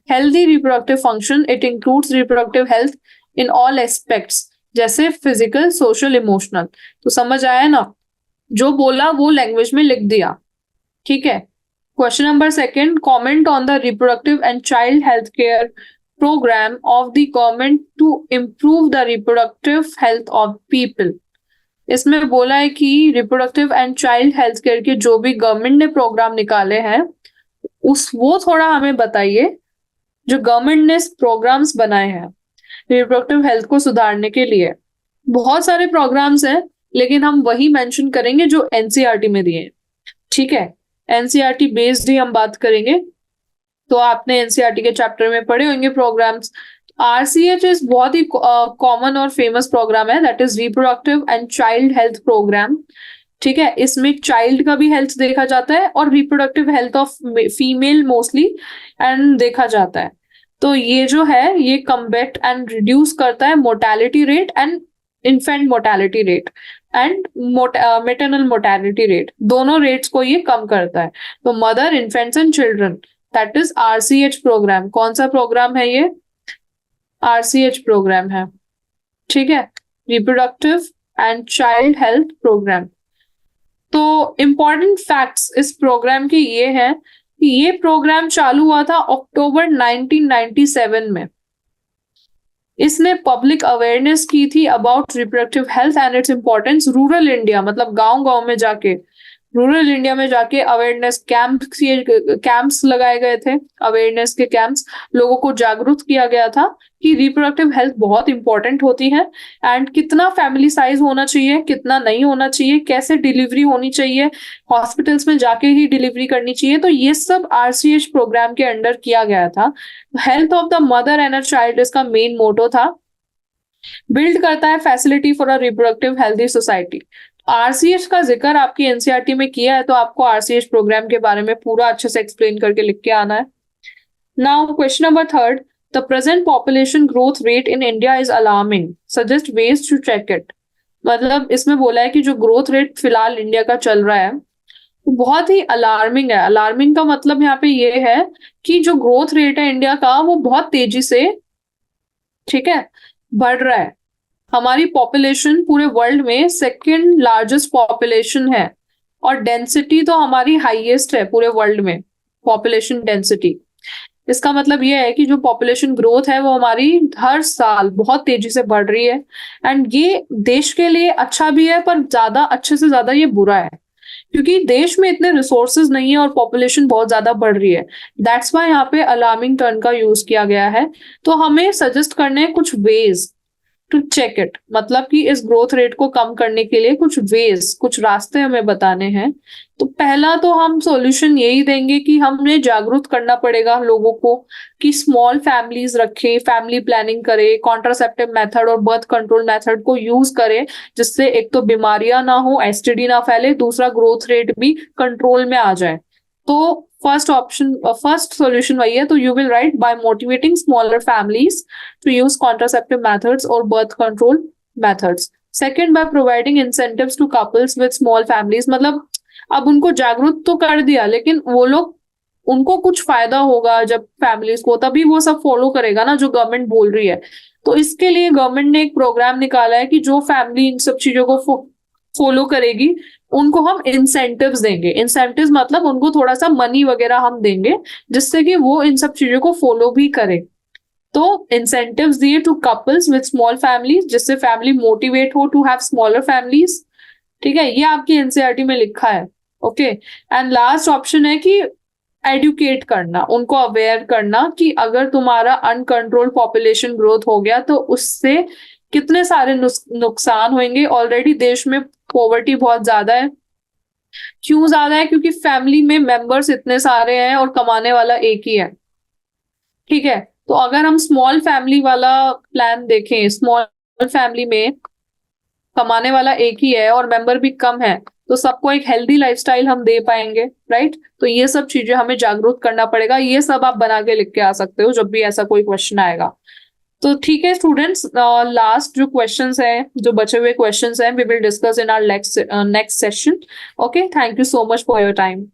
healthy reproductive function, it includes reproductive health in all aspects, जैसे फिजिकल, सोशल, इमोशनल। तो समझ आया ना? जो बोला वो लैंग्वेज में लिख दिया। ठीक है, question number second, comment on the reproductive and child health care programme of the government to improve the reproductive health of people. इसमें बोला है कि reproductive and child health care के जो भी गवर्नमेंट ने प्रोग्राम निकाले हैं, वो थोड़ा हमें बताइए। जो गवर्नमेंट ने प्रोग्राम्स बनाए हैं रिप्रोडक्टिव हेल्थ को सुधारने के लिए, बहुत सारे प्रोग्राम्स हैं, लेकिन हम वही मेंशन करेंगे जो एनसीईआरटी में दिए हैं। ठीक है, एनसीईआरटी बेस्ड ही हम बात करेंगे। तो आपने एनसीईआरटी के चैप्टर में पढ़े होंगे प्रोग्राम्स। आरसीएच इज बहुत ही कॉमन और फेमस प्रोग्राम है, that is reproductive and child health programme. ठीक है, इसमें चाइल्ड का भी हेल्थ देखा जाता है और reproductive health of female mostly and देखा जाता है। तो ये जो है ये कम्बैट एंड रिड्यूस करता है mortality rate and infant mortality rate and maternal mortality rate, दोनों रेट्स को ये कम करता है। तो mother, infants and children, that is RCH programme. कौन सा प्रोग्राम है ये? आरसीएच प्रोग्राम है। ठीक है, reproductive and child health programme. तो इंपॉर्टेंट फैक्ट्स इस प्रोग्राम के ये हैं कि ये प्रोग्राम चालू हुआ था अक्टूबर 1997 में। इसने पब्लिक अवेयरनेस की थी about reproductive health and its importance rural India, मतलब गांव गांव में जाके, रूरल इंडिया में जाके अवेयरनेस कैंप्स लगाए गए थे, अवेयरनेस के कैंप्स, लोगों को जागरूक किया गया था कि रिप्रोडक्टिव हेल्थ बहुत इंपॉर्टेंट होती है एंड कितना फैमिली साइज होना चाहिए, कितना नहीं होना चाहिए, कैसे डिलीवरी होनी चाहिए, हॉस्पिटल्स में जाके ही डिलीवरी करनी चाहिए। तो ये सब आरसीएच प्रोग्राम के अंडर किया गया था। Health of the mother and a child इसका मेन मोटो था। बिल्ड करता है facility for a reproductive healthy society. RCH का जिक्र आपकी एनसीईआरटी में किया है, तो आपको आरसीएच प्रोग्राम के बारे में पूरा अच्छे से एक्सप्लेन करके लिख के आना है। Now question number third, the present population growth rate in India is alarming, suggest ways to check it. मतलब इसमें बोला है कि जो ग्रोथ रेट फिलहाल इंडिया का चल रहा है वो बहुत ही अलार्मिंग है। अलार्मिंग का मतलब यहाँ पे ये है कि जो ग्रोथ रेट है इंडिया का वो बहुत तेजी से, ठीक है, बढ़ रहा है। हमारी पॉपुलेशन पूरे वर्ल्ड में सेकंड लार्जेस्ट पॉपुलेशन है और डेंसिटी तो हमारी हाईएस्ट है पूरे वर्ल्ड में, पॉपुलेशन डेंसिटी। इसका मतलब ये है कि जो पॉपुलेशन ग्रोथ है वो हमारी हर साल बहुत तेजी से बढ़ रही है। एंड ये देश के लिए अच्छा भी है, पर ज्यादा अच्छे से ज्यादा ये बुरा है, क्योंकि देश में इतने रिसोर्सेज नहीं है और पॉपुलेशन बहुत ज्यादा बढ़ रही है। दैट्स वाई यहाँ पे अलार्मिंग टर्म का यूज किया गया है। तो हमें सजेस्ट करने हैं कुछ वेज टू चेक इट, मतलब कि इस ग्रोथ रेट को कम करने के लिए कुछ वेज, कुछ रास्ते हमें बताने हैं। तो पहला तो हम सॉल्यूशन यही देंगे कि हमें जागरूक करना पड़ेगा लोगों को कि स्मॉल फैमिलीज रखें, फैमिली प्लानिंग करें, कॉन्ट्रासेप्टिव मेथड और बर्थ कंट्रोल मेथड को यूज करें, जिससे एक तो बीमारियां ना हो, एसटीडी ना फैले, दूसरा ग्रोथ रेट भी कंट्रोल में आ जाए। तो फर्स्ट सॉल्यूशन वही है। तो you will write by motivating smaller families to use contraceptive methods or birth control methods. Second, by providing incentives to couples with small families, मतलब अब उनको जागरूक तो कर दिया, लेकिन वो लोग, उनको कुछ फायदा होगा जब फैमिलीज को, तभी वो सब फॉलो करेगा ना जो गवर्नमेंट बोल रही है। तो इसके लिए गवर्नमेंट ने एक प्रोग्राम निकाला है कि जो फैमिली इन सब चीजों को फॉलो करेगी उनको हम इंसेंटिव्स देंगे। इंसेंटिव्स मतलब उनको थोड़ा सा मनी वगैरह हम देंगे, जिससे कि वो इन सब चीजों को फॉलो भी करें। तो इंसेंटिव्स दिए to couples with small families, जिससे फैमिली मोटिवेट हो टू हैव स्मॉलर फैमिलीज। ठीक है, ये आपकी एनसीईआरटी में लिखा है। ओके, एंड लास्ट ऑप्शन है कि एडुकेट करना, उनको अवेयर करना कि अगर तुम्हारा अनकंट्रोल पॉपुलेशन ग्रोथ हो गया तो उससे कितने सारे नुकसान होंगे। ऑलरेडी देश में पॉवर्टी बहुत ज्यादा है। क्यों ज्यादा है? क्योंकि फैमिली में मेंबर्स इतने सारे हैं और कमाने वाला एक ही है। ठीक है, तो अगर हम स्मॉल फैमिली वाला प्लान देखें, स्मॉल फैमिली में कमाने वाला एक ही है और मेंबर भी कम है, तो सबको एक हेल्दी लाइफस्टाइल हम दे पाएंगे, राइट। तो ये सब चीजें हमें जागरूक करना पड़ेगा। ये सब आप बना के लिख के आ सकते हो जब भी ऐसा कोई क्वेश्चन आएगा। तो ठीक है स्टूडेंट्स, लास्ट जो क्वेश्चंस हैं, जो बचे हुए क्वेश्चंस हैं, we will discuss in our next session. Okay, thank you so much for your time.